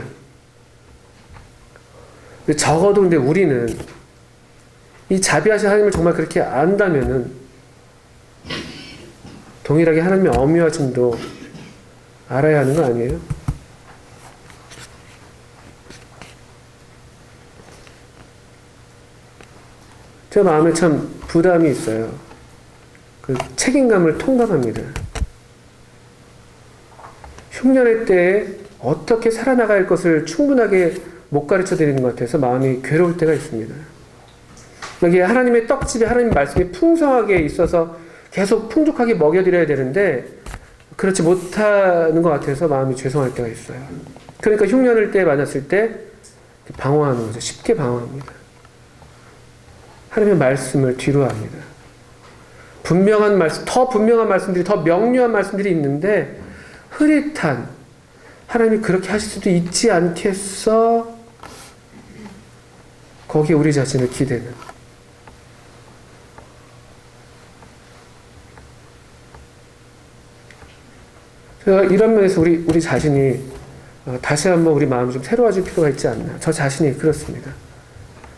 A: 근데 적어도 근데 우리는 이 자비하신 하나님을 정말 그렇게 안다면은 동일하게 하나님의 엄유하심도 알아야 하는 거 아니에요? 제 마음에 참 부담이 있어요. 그 책임감을 통감합니다. 흉년의 때에 어떻게 살아나갈 것을 충분하게 못 가르쳐 드리는 것 같아서 마음이 괴로울 때가 있습니다. 여기 하나님의 떡집에 하나님 말씀이 풍성하게 있어서 계속 풍족하게 먹여드려야 되는데 그렇지 못하는 것 같아서 마음이 죄송할 때가 있어요. 그러니까 흉년을 때 만났을 때 방황하는 거죠. 쉽게 방황합니다. 하나님의 말씀을 뒤로합니다. 분명한 말씀, 더 분명한 말씀들이, 더 명료한 말씀들이 있는데 흐릿한 하나님이 그렇게 하실 수도 있지 않겠어? 거기에 우리 자신을 기대는. 제가 이런 면에서 우리 자신이 다시 한번 우리 마음이 좀 새로워질 필요가 있지 않나. 저 자신이 그렇습니다.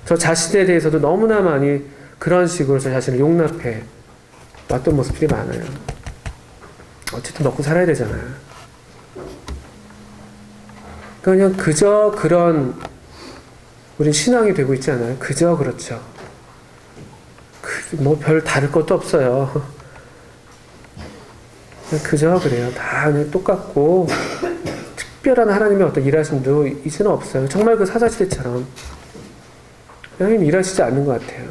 A: 저 자신에 대해서도 너무나 많이 그런 식으로 저 자신을 용납해 왔던 모습들이 많아요. 어쨌든 먹고 살아야 되잖아요. 그냥 그저 그런 우린 신앙이 되고 있지 않아요? 그저 그렇죠. 뭐 별 다를 것도 없어요. 그저 그래요. 다 그냥 똑같고 특별한 하나님의 어떤 일하심도 이제는 없어요. 정말 그 사사시대처럼 하나님 일하시지 않는 것 같아요.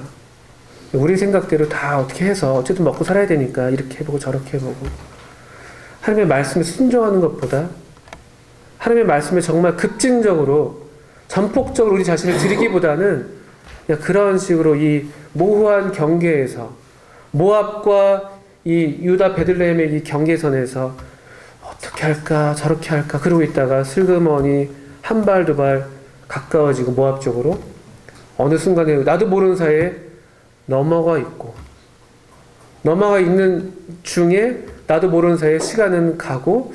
A: 우리 생각대로 다 어떻게 해서 어쨌든 먹고 살아야 되니까 이렇게 해보고 저렇게 해보고 하나님의 말씀에 순종하는 것보다 하나님의 말씀에 정말 급진적으로 전폭적으로 우리 자신을 드리기보다는 그냥 그런 식으로 이 모호한 경계에서 모압과 이 유다 베들레헴의 이 경계선에서 어떻게 할까 저렇게 할까 그러고 있다가 슬그머니 한 발 두 발 가까워지고 모압 쪽으로 어느 순간에 나도 모르는 사이에 넘어가 있고 넘어가 있는 중에 나도 모르는 사이에 시간은 가고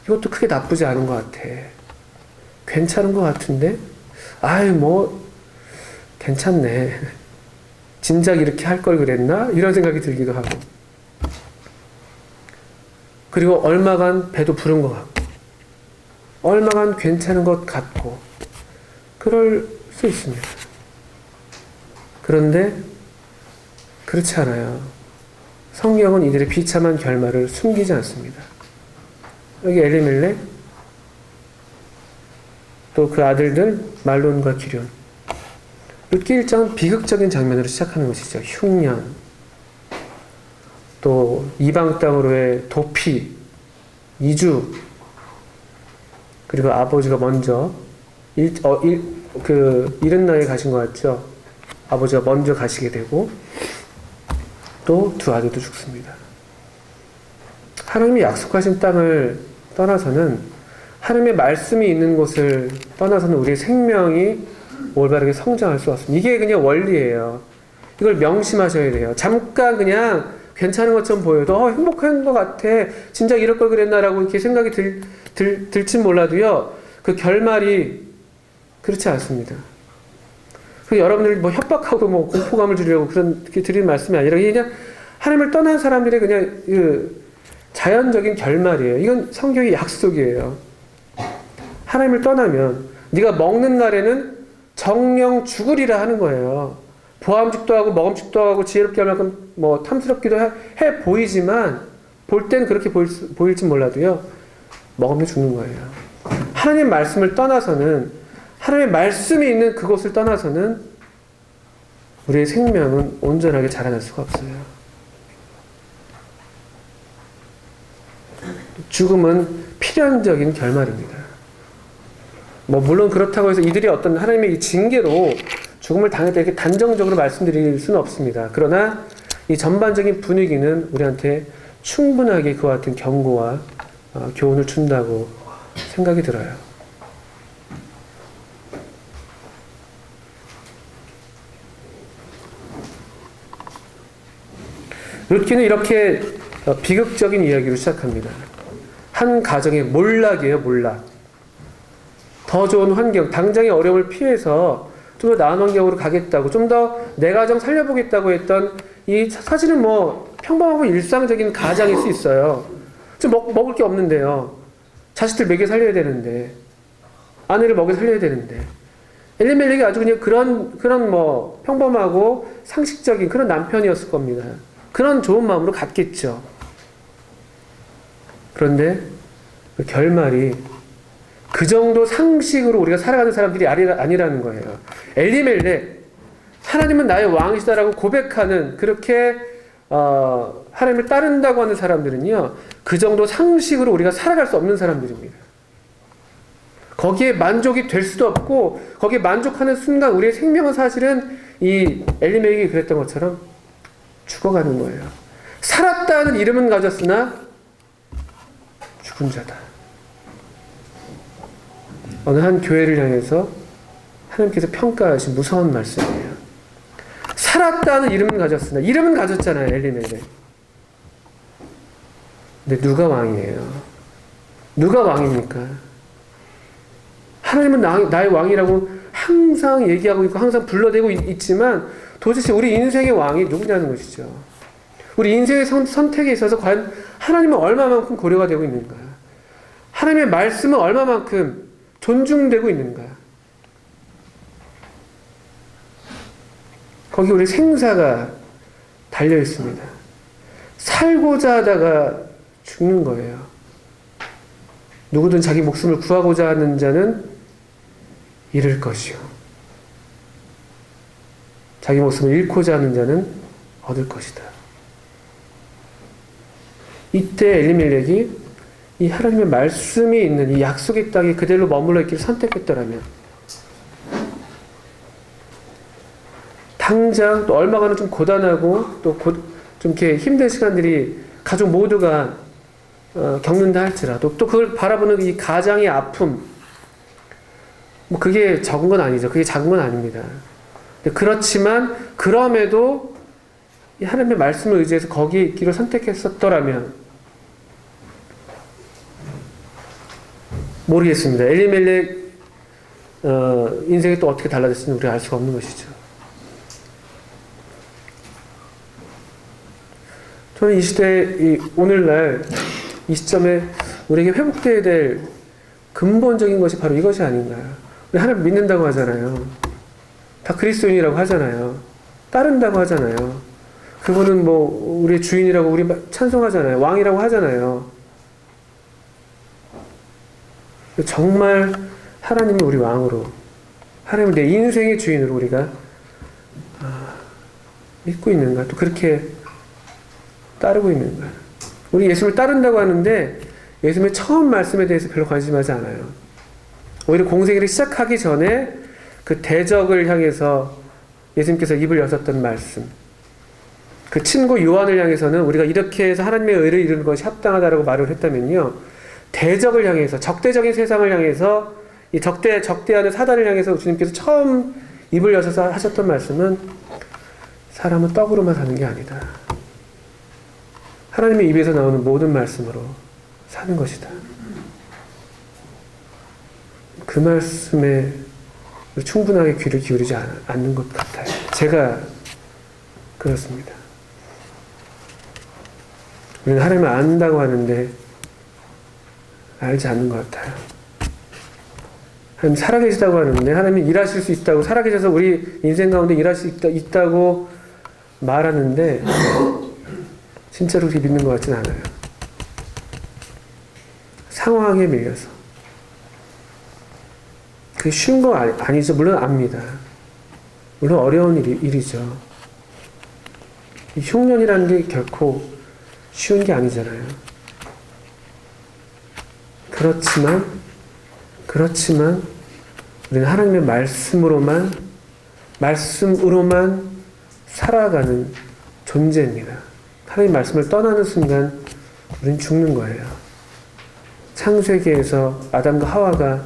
A: 이것도 크게 나쁘지 않은 것 같아. 괜찮은 것 같은데? 아유 뭐 괜찮네. 진작 이렇게 할 걸 그랬나? 이런 생각이 들기도 하고 그리고 얼마간 배도 부른 것 같고 얼마간 괜찮은 것 같고 그럴 수 있습니다. 그런데 그렇지 않아요. 성경은 이들의 비참한 결말을 숨기지 않습니다. 여기 엘리멜렉 또 그 아들들 말론과 기럧 룻기 1장은 비극적인 장면으로 시작하는 것이죠. 흉년 또 이방 땅으로의 도피 이주 그리고 아버지가 먼저 이른 나이에 가신 것 같죠. 아버지가 먼저 가시게 되고 또 두 아들도 죽습니다. 하나님이 약속하신 땅을 떠나서는 하나님의 말씀이 있는 곳을 떠나서는 우리의 생명이 올바르게 성장할 수 없습니다. 이게 그냥 원리예요. 이걸 명심하셔야 돼요. 잠깐 그냥 괜찮은 것처럼 보여도 행복한 것 같아. 진작 이럴 걸 그랬나라고 이렇게 생각이 들진 몰라도요. 그 결말이 그렇지 않습니다. 여러분들 뭐 협박하고 뭐 공포감을 주려고 그렇게 드리는 말씀이 아니라 그냥 하나님을 떠난 사람들의 그냥 그 자연적인 결말이에요. 이건 성경의 약속이에요. 하나님을 떠나면 네가 먹는 날에는 정령 죽으리라 하는 거예요. 보암직도 하고 먹음직도 하고 지혜롭게 할 만큼 뭐 탐스럽기도 해 보이지만 볼 때는 그렇게 보일지 몰라도요. 먹으면 죽는 거예요. 하나님 말씀을 떠나서는 하나님의 말씀이 있는 그곳을 떠나서는 우리의 생명은 온전하게 자라날 수가 없어요. 죽음은 필연적인 결말입니다. 물론 그렇다고 해서 이들이 어떤 하나님의 징계로 죽음을 당했다 이렇게 단정적으로 말씀드릴 수는 없습니다. 그러나 이 전반적인 분위기는 우리한테 충분하게 그와 같은 경고와 교훈을 준다고 생각이 들어요. 룻기는 이렇게 비극적인 이야기로 시작합니다. 한 가정의 몰락이에요, 몰락. 더 좋은 환경, 당장의 어려움을 피해서 좀 더 나은 환경으로 가겠다고, 좀 더 내 가정 살려보겠다고 했던 이 사실은 평범하고 일상적인 가장일 수 있어요. 좀 먹을 게 없는데요. 자식들 먹여 살려야 되는데, 아내를 먹여 살려야 되는데, 엘리멜렉이 아주 그냥 그런 평범하고 상식적인 그런 남편이었을 겁니다. 그런 좋은 마음으로 갔겠죠. 그런데 그 결말이 그 정도 상식으로 우리가 살아가는 사람들이 아니라는 거예요. 엘리멜렉, 하나님은 나의 왕이시다라고 고백하는, 그렇게 하나님을 따른다고 하는 사람들은요, 그 정도 상식으로 우리가 살아갈 수 없는 사람들입니다. 거기에 만족이 될 수도 없고, 거기에 만족하는 순간 우리의 생명은 사실은 이 엘리멜렉이 그랬던 것처럼 죽어가는 거예요. 살았다는 이름은 가졌으나 죽은 자다. 어느 한 교회를 향해서 하나님께서 평가하신 무서운 말씀이에요. 살았다는 이름은 가졌으나, 이름은 가졌잖아요, 엘리멜렉. 근데 누가 왕이에요? 누가 왕입니까? 하나님은 나의 왕이라고 항상 얘기하고 있고 항상 불러대고 있지만 도대체 우리 인생의 왕이 누구냐는 것이죠. 우리 인생의 선택에 있어서 과연 하나님은 얼마만큼 고려가 되고 있는가? 하나님의 말씀은 얼마만큼 존중되고 있는가? 거기 우리 생사가 달려 있습니다. 살고자 하다가 죽는 거예요. 누구든 자기 목숨을 구하고자 하는 자는 잃을 것이요, 자기 목숨을 잃고자 하는 자는 얻을 것이다. 이때 엘리멜렉이 이 하나님의 말씀이 있는 이 약속의 땅에 그대로 머물러 있기를 선택했더라면, 당장 또 얼마간은 좀 고단하고 또 좀 이렇게 힘든 시간들이 가족 모두가 겪는다 할지라도, 또 그걸 바라보는 이 가장의 아픔, 그게 적은 건 아니죠. 그게 작은 건 아닙니다. 그렇지만 그럼에도 이 하나님의 말씀을 의지해서 거기에 있기를 선택했었더라면, 모르겠습니다. 엘리멜렉 인생이 또 어떻게 달라졌을지 우리가 알 수가 없는 것이죠. 저는 이 시대에, 오늘날 이 시점에 우리에게 회복되어야 될 근본적인 것이 바로 이것이 아닌가요? 우리 하나님 믿는다고 하잖아요. 다 그리스도인이라고 하잖아요. 따른다고 하잖아요. 그분은 우리의 주인이라고 우리 찬송하잖아요. 왕이라고 하잖아요. 정말 하나님을 우리 왕으로, 하나님을 내 인생의 주인으로 우리가 믿고 있는가? 또 그렇게 따르고 있는가? 우리 예수님을 따른다고 하는데 예수님의 처음 말씀에 대해서 별로 관심하지 않아요. 오히려 공생애를 시작하기 전에 그 대적을 향해서 예수님께서 입을 여셨던 말씀, 그 친구 요한을 향해서는 우리가 이렇게 해서 하나님의 의를 이루는 것이 합당하다라고 말을 했다면요, 대적을 향해서, 적대적인 세상을 향해서, 이 적대하는 사단을 향해서 주님께서 처음 입을 여셔서 하셨던 말씀은, 사람은 떡으로만 사는 게 아니다. 하나님의 입에서 나오는 모든 말씀으로 사는 것이다. 그 말씀에 충분하게 귀를 기울이지 않는 것 같아요. 제가 그렇습니다. 우리는 하나님을 안다고 하는데 알지 않는 것 같아요. 하나님 살아계시다고 하는데, 하나님이 일하실 수 있다고, 살아계셔서 우리 인생 가운데 일하실 수 있다고 말하는데 진짜로 그렇게 믿는 것 같진 않아요. 상황에 밀려서. 그게 쉬운 거 아니죠. 물론 압니다. 물론 어려운 일이죠. 이 흉년이라는 게 결코 쉬운 게 아니잖아요. 그렇지만 우리는 하나님의 말씀으로만 살아가는 존재입니다. 하나님 말씀을 떠나는 순간 우리는 죽는 거예요. 창세기에서 아담과 하와가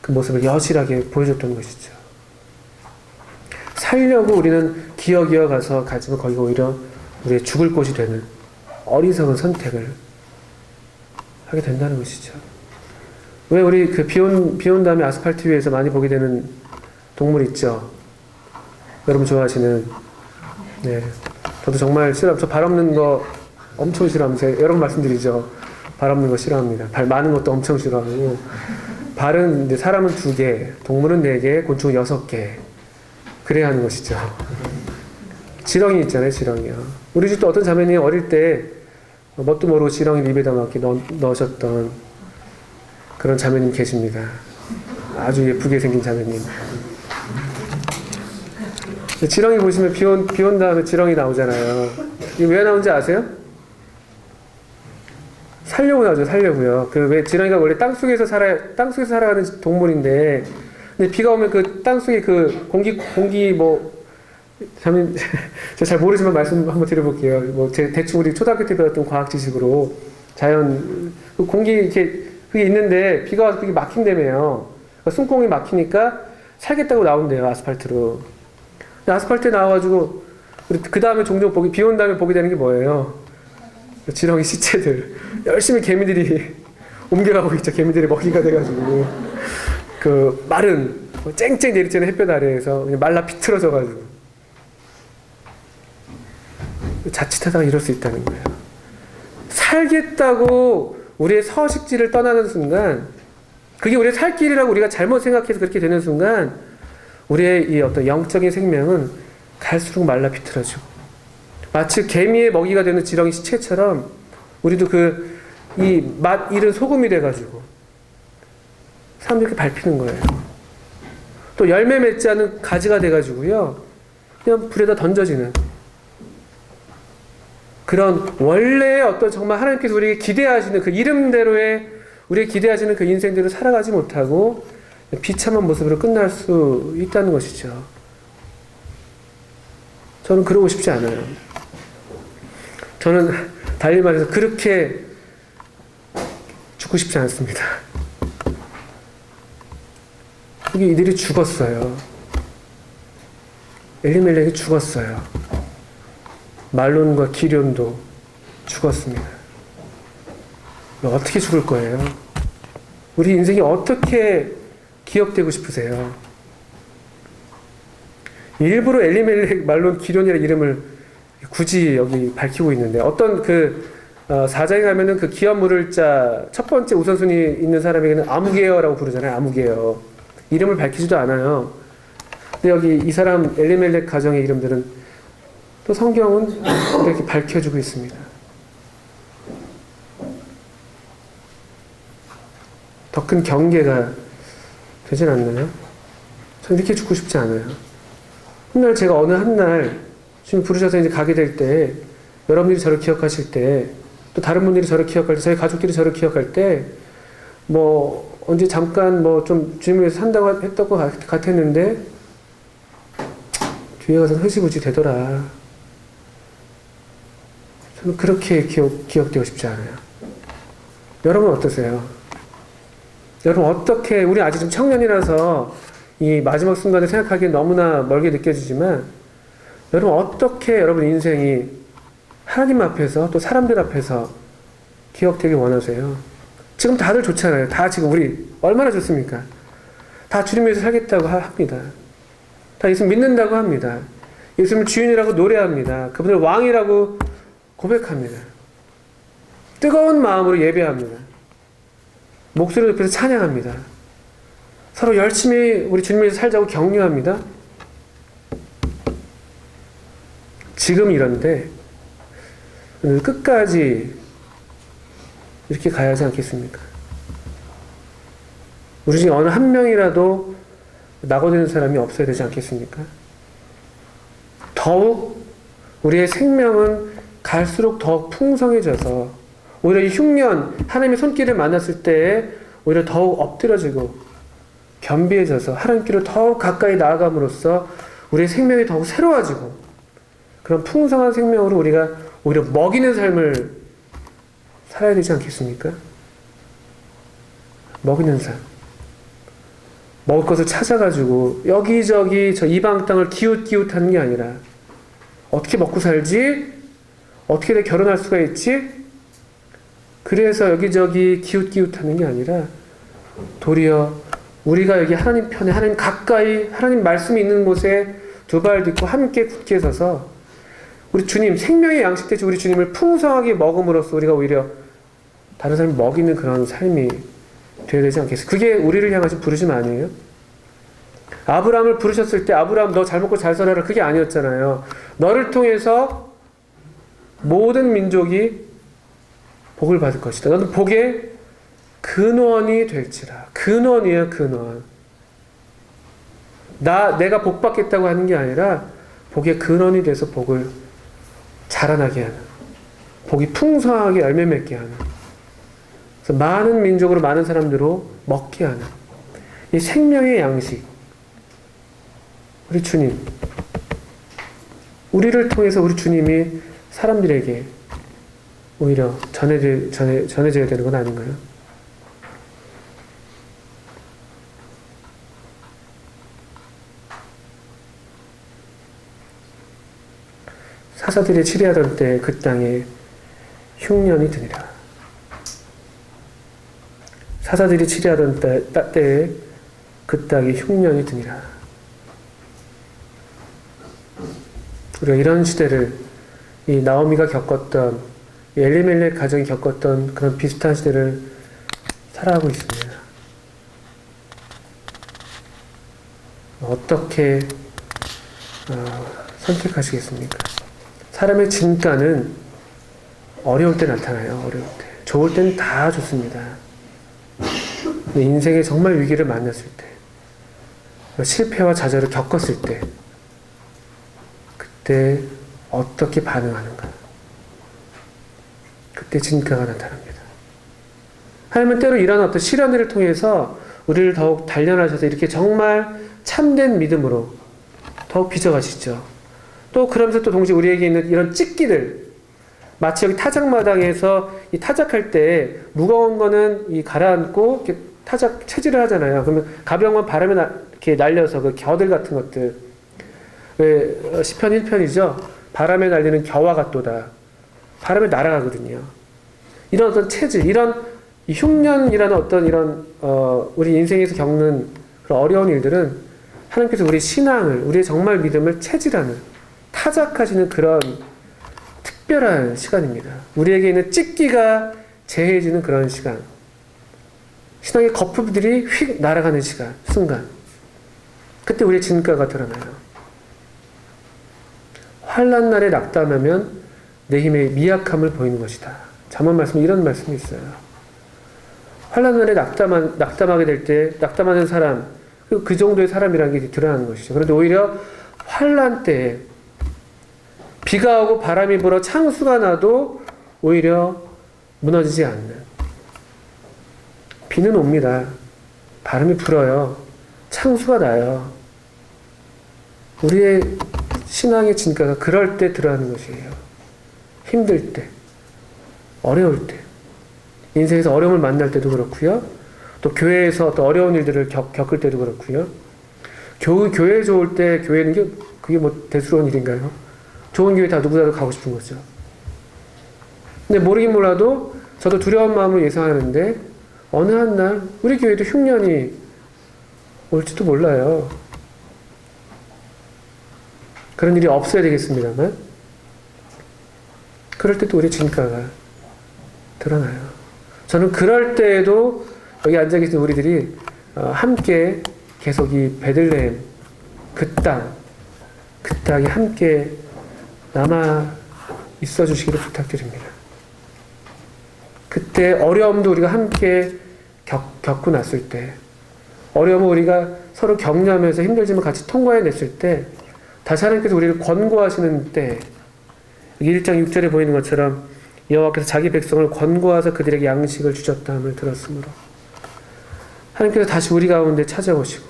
A: 그 모습을 여실하게 보여줬던 것이죠. 살려고 우리는 기어기어 가지만 거기가 오히려 우리의 죽을 곳이 되는 어리석은 선택을 하게 된다는 것이죠. 왜 우리 그 비 온 다음에 아스팔트 위에서 많이 보게 되는 동물 있죠? 여러분 좋아하시는, 네. 저도 정말 저 발 없는 거 엄청 싫어하면서 여러 번 말씀드리죠. 발 없는 거 싫어합니다. 발 많은 것도 엄청 싫어하고, 발은 이제 사람은 2개, 동물은 4개, 곤충은 6개. 그래야 하는 것이죠. 지렁이 있잖아요, 지렁이요. 우리 집도 어떤 자매님 어릴 때 뭣도 모르고 지렁이를 입에다 넣으셨던 그런 자매님 계십니다. 아주 예쁘게 생긴 자매님. 지렁이 보시면 비 온 다음에 지렁이 나오잖아요. 이게 왜 나온지 아세요? 살려고 나오죠, 살려고요. 왜 지렁이가 원래 땅속에서 살아가는 동물인데, 근데 비가 오면 그 땅속에 그 공기 자매님, 제가 잘 모르지만 말씀 한번 드려볼게요. 대충 우리 초등학교 때 배웠던 과학 지식으로 자연, 그 공기 그게 있는데 비가 와서 그게 막힌다며요. 그러니까 숨통이 막히니까 살겠다고 나온대요, 아스팔트로. 근데 아스팔트에 나와가지고, 그 다음에 종종 비 온 다음에 보게 되는 게 뭐예요? 지렁이 시체들. 열심히 개미들이 옮겨가고 있죠. 개미들이 먹이가 돼가지고. 그 마른, 쨍쨍 내리쬐는 햇볕 아래에서 그냥 말라 비틀어져가지고. 자칫하다가 이럴 수 있다는 거예요. 살겠다고 우리의 서식지를 떠나는 순간, 그게 우리의 살 길이라고 우리가 잘못 생각해서 그렇게 되는 순간, 우리의 이 어떤 영적인 생명은 갈수록 말라 비틀어지고, 마치 개미의 먹이가 되는 지렁이 시체처럼, 우리도 이 맛 잃은 소금이 돼가지고, 사람들이 이렇게 밟히는 거예요. 또 열매 맺지 않은 가지가 돼가지고요, 그냥 불에다 던져지는, 그런 원래 어떤 정말 하나님께서 우리에게 기대하시는 그 이름대로의 우리에게 기대하시는 그 인생대로 살아가지 못하고 비참한 모습으로 끝날 수 있다는 것이죠. 저는 그러고 싶지 않아요. 저는 달리 말해서 그렇게 죽고 싶지 않습니다. 여기 이들이 죽었어요. 엘리멜렉이 죽었어요. 말론과 기련도 죽었습니다. 어떻게 죽을 거예요? 우리 인생이 어떻게 기억되고 싶으세요? 일부러 엘리멜렉, 말론, 기련이라는 이름을 굳이 여기 밝히고 있는데, 어떤 사장에 가면은 그 기업 물을 자 첫 번째 우선순위 있는 사람에게는 아무개여라고 부르잖아요. 아무개여. 이름을 밝히지도 않아요. 근데 여기 이 사람 엘리멜렉 가정의 이름들은 또 성경은 이렇게 밝혀주고 있습니다. 더 큰 경계가 되진 않나요? 전 이렇게 죽고 싶지 않아요. 제가 어느 한 주님 부르셔서 이제 가게 될 때, 여러분들이 저를 기억하실 때, 또 다른 분들이 저를 기억할 때, 저희 가족끼리 저를 기억할 때, 언제 잠깐 좀 주님 위해서 산다고 했던 것 같았는데, 뒤에 가서 흐지부지 되더라. 저는 그렇게 기억되고 싶지 않아요. 여러분 어떠세요? 여러분 어떻게, 우리 아직 좀 청년이라서 이 마지막 순간을 생각하기엔 너무나 멀게 느껴지지만, 여러분 어떻게 여러분 인생이 하나님 앞에서 또 사람들 앞에서 기억되길 원하세요? 지금 다들 좋잖아요. 다 지금 우리 얼마나 좋습니까? 다 주님 위해서 살겠다고 합니다. 다 예수 믿는다고 합니다. 예수님을 주인이라고 노래합니다. 그분을 왕이라고 고백합니다. 뜨거운 마음으로 예배합니다. 목소리 높여서 찬양합니다. 서로 열심히 우리 주님에서 살자고 격려합니다. 지금 이런데 끝까지 이렇게 가야 하지 않겠습니까? 우리 중에 어느 한 명이라도 낙오되는 사람이 없어야 되지 않겠습니까? 더욱 우리의 생명은 갈수록 더욱 풍성해져서 오히려 이 흉년, 하나님의 손길을 만났을 때에 오히려 더욱 엎드려지고 겸비해져서 하나님께로 더욱 가까이 나아감으로써 우리의 생명이 더욱 새로워지고 그런 풍성한 생명으로 우리가 오히려 먹이는 삶을 살아야 되지 않겠습니까? 먹이는 삶. 먹을 것을 찾아가지고 여기저기 저 이방 땅을 기웃기웃하는 게 아니라 어떻게 먹고 살지? 어떻게 내 결혼할 수가 있지? 그래서 여기저기 기웃기웃하는 게 아니라 도리어 우리가 여기 하나님 편에 하나님 가까이 하나님 말씀이 있는 곳에 두 발 딛고 함께 굳게 서서 우리 주님 생명의 양식 대신 우리 주님을 풍성하게 먹음으로써 우리가 오히려 다른 사람을 먹이는 그런 삶이 되어야 되지 않겠어요? 그게 우리를 향하신 부르심 아니에요? 아브라함을 부르셨을 때 아브라함 너 잘 먹고 잘 살아라 그게 아니었잖아요. 너를 통해서 모든 민족이 복을 받을 것이다. 너는 복의 근원이 될지라. 근원이에요, 근원. 내가 복 받겠다고 하는 게 아니라 복의 근원이 돼서 복을 자라나게 하는, 복이 풍성하게 열매 맺게 하는, 그래서 많은 민족으로 많은 사람들로 먹게 하는 이 생명의 양식, 우리 주님, 우리를 통해서 우리 주님이 사람들에게 오히려 전해져야 되는 건 아닌가요? 사사들이 치리하던 때 그 땅에 흉년이 드니라. 사사들이 치리하던 때에 그 땅에 흉년이 드니라. 우리가 이런 시대를 이 나오미가 겪었던 이 엘리멜렉 가정이 겪었던 그런 비슷한 시대를 살아가고 있습니다. 어떻게 선택하시겠습니까? 사람의 진가는 어려울 때 나타나요. 어려울 때. 좋을 때는 다 좋습니다. 근데 인생에 정말 위기를 만났을 때, 실패와 좌절을 겪었을 때, 그때 어떻게 반응하는가? 그때 진가가 나타납니다. 하나님은 때로 이런 어떤 시련들을 통해서 우리를 더욱 단련하셔서 이렇게 정말 참된 믿음으로 더욱 빚어가시죠. 또 그러면서 또 동시에 우리에게 있는 이런 찍기들, 마치 여기 타작마당에서 이 타작할 때 무거운 거는 이 가라앉고 이렇게 타작 체질을 하잖아요. 그러면 가벼운 건 바람에 이렇게 날려서 그 겨들 같은 것들, 왜 시편 1편이죠. 바람에 날리는 겨와 같도다. 바람에 날아가거든요. 이런 어떤 체질, 이런 흉년이라는 어떤 이런 우리 인생에서 겪는 그런 어려운 일들은 하나님께서 우리 신앙을, 우리의 정말 믿음을 체질하는, 타작하시는 그런 특별한 시간입니다. 우리에게 있는 찢기가 재해지는 그런 시간. 신앙의 거품들이 휙 날아가는 시간, 순간. 그때 우리의 진가가 드러나요. 환난 날에 낙담하면 내 힘의 미약함을 보이는 것이다. 잠언 말씀에 이런 말씀이 있어요. 환난 날에 낙담하게 될 때 낙담하는 사람, 그 정도의 사람이라는 게 드러나는 것이죠. 그런데 오히려 환난 때에 비가 오고 바람이 불어 창수가 나도 오히려 무너지지 않는. 비는 옵니다. 바람이 불어요. 창수가 나요. 우리의 신앙의 진가가 그럴 때 드러나는 것이에요. 힘들 때, 어려울 때, 인생에서 어려움을 만날 때도 그렇고요. 또 교회에서 또 어려운 일들을 겪을 때도 그렇고요. 교회 좋을 때 교회는 그게 뭐 대수로운 일인가요? 좋은 교회 다 누구라도 가고 싶은 거죠. 근데 모르긴 몰라도 저도 두려운 마음으로 예상하는데 어느 한 날 우리 교회도 흉년이 올지도 몰라요. 그런 일이 없어야 되겠습니다만 그럴 때도 우리 진가가 드러나요. 저는 그럴 때에도 여기 앉아 계신 우리들이 함께 계속 이 베들레헴 그 땅에 함께 남아 있어 주시기를 부탁드립니다. 그때 어려움도 우리가 함께 겪고 났을 때, 어려움을 우리가 서로 격려하면서 힘들지만 같이 통과해냈을 때 다시 하나님께서 우리를 권고하시는 때 1장 6절에 보이는 것처럼 여호와께서 자기 백성을 권고하사 그들에게 양식을 주셨다함을 들었으므로 하나님께서 다시 우리 가운데 찾아오시고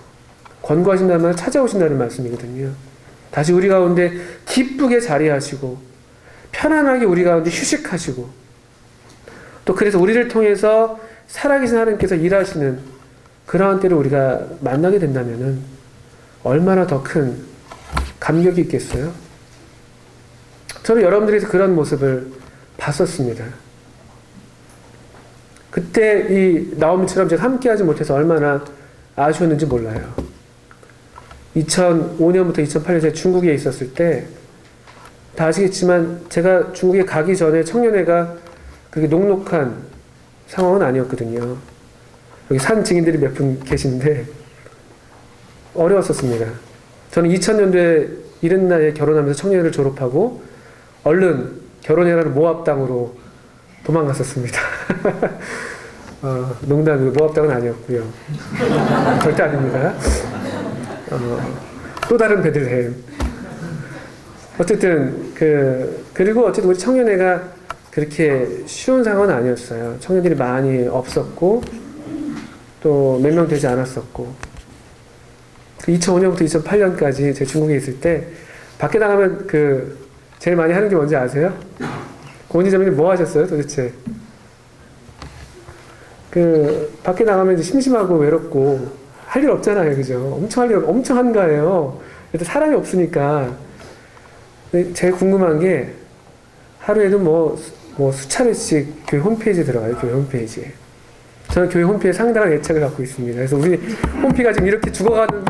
A: 권고하신다는 말은 찾아오신다는 말씀이거든요. 다시 우리 가운데 기쁘게 자리하시고 편안하게 우리 가운데 휴식하시고 또 그래서 우리를 통해서 살아계신 하나님께서 일하시는 그러한 때를 우리가 만나게 된다면 얼마나 더 큰 감격이 있겠어요? 저는 여러분들에서 그런 모습을 봤었습니다. 그때 이 나오미처럼 제가 함께하지 못해서 얼마나 아쉬웠는지 몰라요. 2005년부터 2008년 제가 중국에 있었을 때 다 아시겠지만 제가 중국에 가기 전에 청년회가 그렇게 녹록한 상황은 아니었거든요. 여기 산 증인들이 몇 분 계신데 어려웠었습니다. 저는 2000년도에 이른 나이에 결혼하면서 청년회를 졸업하고 얼른 결혼해라는 모압당으로 도망갔었습니다. 농담이고 모압당은 아니었고요. 절대 아닙니다. 또 다른 베들레헴. 어쨌든 그리고 어쨌든 우리 청년회가 그렇게 쉬운 상황은 아니었어요. 청년들이 많이 없었고 또 몇 명 되지 않았었고 2005년부터 2008년까지 제가 중국에 있을 때 밖에 나가면 제일 많이 하는 게 뭔지 아세요? 고은희자매님 뭐 하셨어요 도대체? 밖에 나가면 이제 심심하고 외롭고 할 일 없잖아요, 그죠? 엄청 한가해요. 그래도 사람이 없으니까. 제일 궁금한 게 하루에도 뭐 수차례씩 교회 홈페이지에 들어가요, 교회 홈페이지에. 저는 교회 홈페이지에 상당한 애착을 갖고 있습니다. 그래서 우리 홈피가 지금 이렇게 죽어가는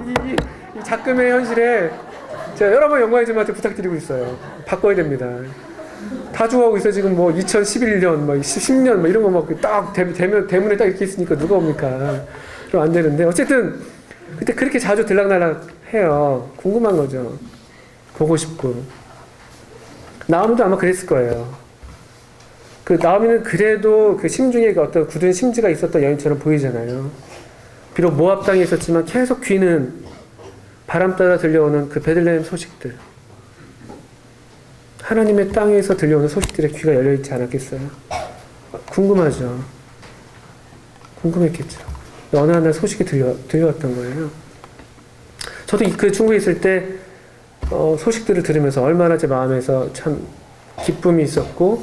A: 이 작금의 현실에 제가 여러 번 영광의주님한테 부탁드리고 있어요. 바꿔야 됩니다. 다 죽어가고 있어요. 지금 2011년, 10년, 이런 거 딱 대문에 딱 이렇게 있으니까 누가 옵니까? 그럼 안 되는데. 어쨌든, 그때 그렇게 자주 들락날락 해요. 궁금한 거죠. 보고 싶고. 나오미도 아마 그랬을 거예요. 나오미는 그래도 심중에 어떤 굳은 심지가 있었던 여인처럼 보이잖아요. 비록 모압 땅에 있었지만 계속 귀는 바람 따라 들려오는 베들레헴 소식들. 하나님의 땅에서 들려오는 소식들에 귀가 열려있지 않았겠어요? 궁금하죠? 궁금했겠죠? 어느 날 소식이 들려왔던 거예요. 저도 중국에 있을 때 소식들을 들으면서 얼마나 제 마음에서 참 기쁨이 있었고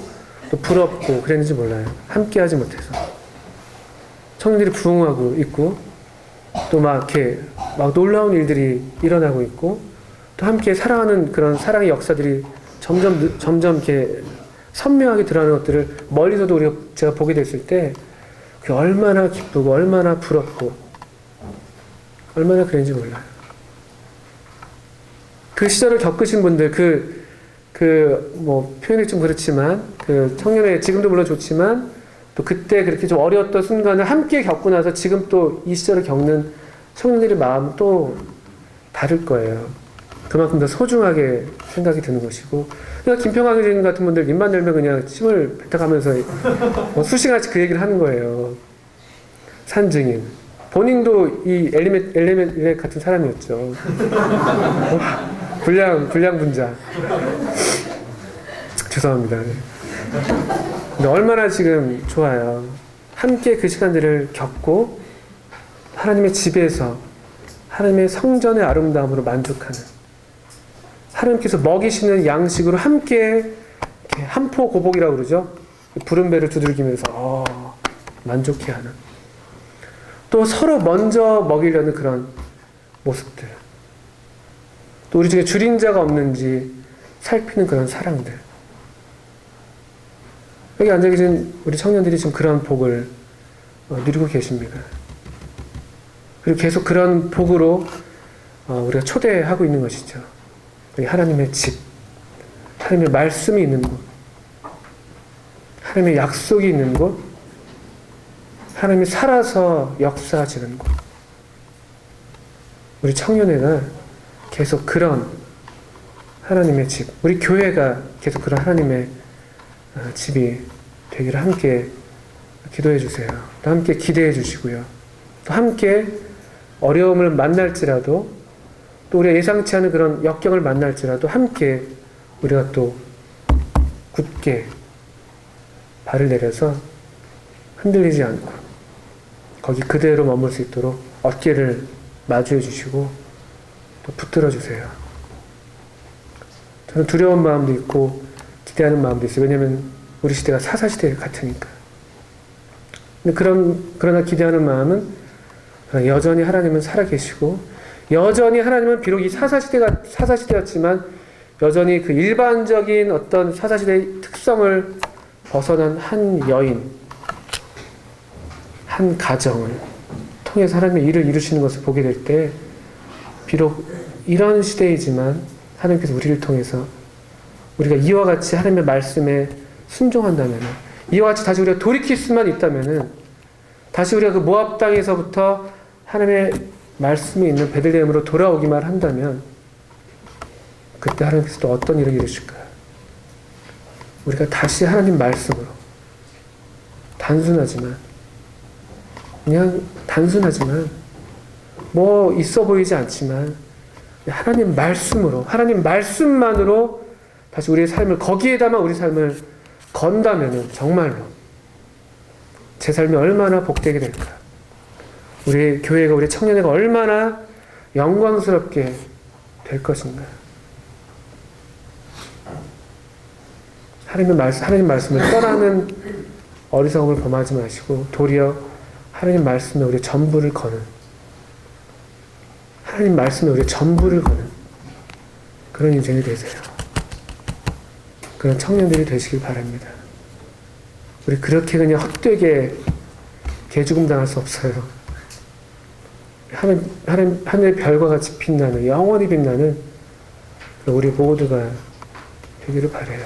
A: 또 부럽고 그랬는지 몰라요. 함께 하지 못해서. 청년들이 부흥하고 있고 또 이렇게 놀라운 일들이 일어나고 있고 또 함께 사랑하는 그런 사랑의 역사들이 점점 이렇게 선명하게 드러나는 것들을 멀리서도 제가 보게 됐을 때 그게 얼마나 기쁘고 얼마나 부럽고 얼마나 그랬는지 몰라요. 그 시절을 겪으신 분들 표현이 좀 그렇지만 청년회 지금도 물론 좋지만 또 그때 그렇게 좀 어려웠던 순간을 함께 겪고 나서 지금 또 이 시절을 겪는 청년들의 마음은 또 다를 거예요. 그만큼 더 소중하게 생각이 드는 것이고. 그러니까 김평환 교수님 같은 분들 입만 열면 그냥 침을 뱉어가면서 수시같이 그 얘기를 하는 거예요. 산증인. 본인도 이 엘레멜 같은 사람이었죠. 불량 분자. 죄송합니다. 근데 얼마나 지금 좋아요. 함께 그 시간들을 겪고 하나님의 집에서 하나님의 성전의 아름다움으로 만족하는 하나님께서 먹이시는 양식으로 함께 한포 고복이라고 그러죠. 부른 배를 두들기면서 만족해하는 또 서로 먼저 먹이려는 그런 모습들 또 우리 중에 줄인 자가 없는지 살피는 그런 사랑들 여기 앉아 계신 우리 청년들이 지금 그런 복을 누리고 계십니다. 그리고 계속 그런 복으로 우리가 초대하고 있는 것이죠. 여기 하나님의 집, 하나님의 말씀이 있는 곳, 하나님의 약속이 있는 곳, 하나님이 살아서 역사하시는 곳. 우리 청년회가 계속 그런 하나님의 집, 우리 교회가 계속 그런 하나님의 집이 되기를 함께 기도해 주세요. 또 함께 기대해 주시고요. 또 함께 어려움을 만날지라도 또 우리가 예상치 않은 그런 역경을 만날지라도 함께 우리가 또 굳게 발을 내려서 흔들리지 않고 거기 그대로 머물 수 있도록 어깨를 마주해 주시고 또 붙들어 주세요. 저는 두려운 마음도 있고 기대하는 마음도 있어요. 왜냐하면 우리 시대가 사사시대 같으니까. 근데 그러나 기대하는 마음은 여전히 하나님은 살아계시고 여전히 하나님은 비록 이 사사시대였지만 여전히 그 일반적인 어떤 사사시대의 특성을 벗어난 한 여인, 한 가정을 통해서 하나님의 일을 이루시는 것을 보게 될 때 비록 이런 시대이지만 하나님께서 우리를 통해서 우리가 이와 같이 하나님의 말씀에 순종한다면, 이와 같이 다시 우리가 돌이킬 수만 있다면, 다시 우리가 그 모압 땅에서부터 하나님의 말씀이 있는 베들레헴으로 돌아오기만 한다면 그때 하나님께서 또 어떤 일을 이루실까요? 우리가 다시 하나님 말씀으로 그냥 단순하지만 뭐 있어 보이지 않지만 하나님 말씀으로, 하나님 말씀만으로 다시 우리의 삶을, 거기에다만 우리 삶을 건다면은 정말로 제 삶이 얼마나 복되게 될까? 우리 교회가, 우리 청년회가 얼마나 영광스럽게 될 것인가? 하나님 말씀을 떠나는 어리석음을 범하지 마시고 도리어 하나님 말씀에 우리의 전부를 거는, 하나님 말씀에 우리의 전부를 거는 그런 인생이 되세요. 그런 청년들이 되시길 바랍니다. 우리 그렇게 그냥 헛되게 개죽음 당할 수 없어요. 하늘의 별과 같이 빛나는, 영원히 빛나는 우리 모두가 되기를 바라요.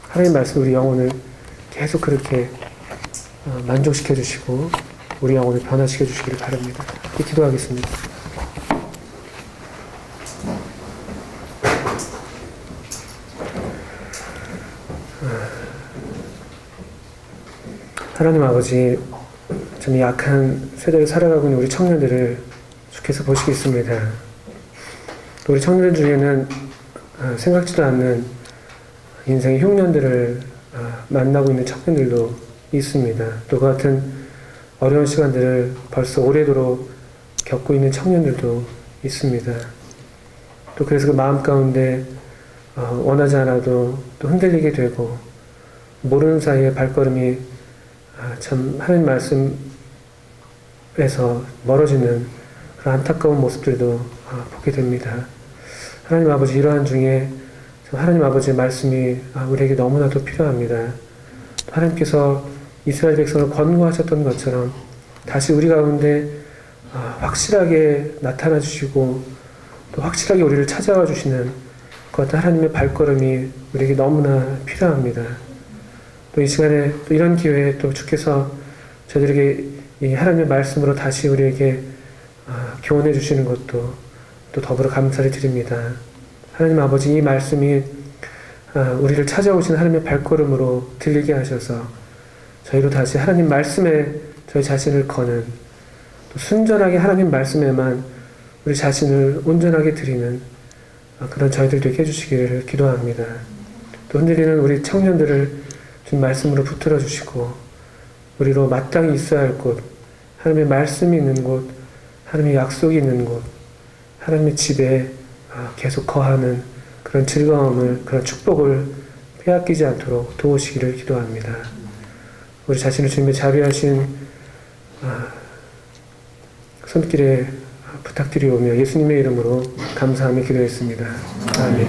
A: 하나님 말씀 우리 영혼을 계속 그렇게 만족시켜 주시고 우리 영혼을 변화시켜 주시기를 바랍니다. 기도하겠습니다. 하나님 아버지, 좀 약한 세대를 살아가고 있는 우리 청년들을 주께서 보시겠습니다. 우리 청년들 중에는 생각지도 않는 인생의 흉년들을 만나고 있는 청년들도 있습니다. 또 그 같은 어려운 시간들을 벌써 오래도록 겪고 있는 청년들도 있습니다. 또 그래서 그 마음 가운데 원하지 않아도 또 흔들리게 되고 모르는 사이에 발걸음이 참 하나님 말씀에서 멀어지는 그런 안타까운 모습들도 보게 됩니다. 하나님 아버지, 이러한 중에 하나님 아버지의 말씀이 우리에게 너무나도 필요합니다. 하나님께서 이스라엘 백성을 권고하셨던 것처럼 다시 우리 가운데 확실하게 나타나 주시고 또 확실하게 우리를 찾아와 주시는 그 어떤 하나님의 발걸음이 우리에게 너무나 필요합니다. 또 이 시간에 또 이런 기회에 또 주께서 저희들에게 이 하나님의 말씀으로 다시 우리에게 교훈해 주시는 것도 또 더불어 감사를 드립니다. 하나님 아버지, 이 말씀이 우리를 찾아오신 하나님의 발걸음으로 들리게 하셔서 저희로 다시 하나님 말씀에 저희 자신을 거는, 또 순전하게 하나님 말씀에만 우리 자신을 온전하게 드리는 그런 저희들 되게 해주시기를 기도합니다. 또 흔들리는 우리 청년들을 주님 말씀으로 붙들어 주시고 우리로 마땅히 있어야 할 곳, 하나님의 말씀이 있는 곳, 하나님의 약속이 있는 곳, 하나님의 집에 계속 거하는 그런 즐거움을, 그런 축복을 빼앗기지 않도록 도우시기를 기도합니다. 우리 자신을 주님의 자비하신 손길에 부탁드리오며 예수님의 이름으로 감사하며 기도했습니다. 아멘.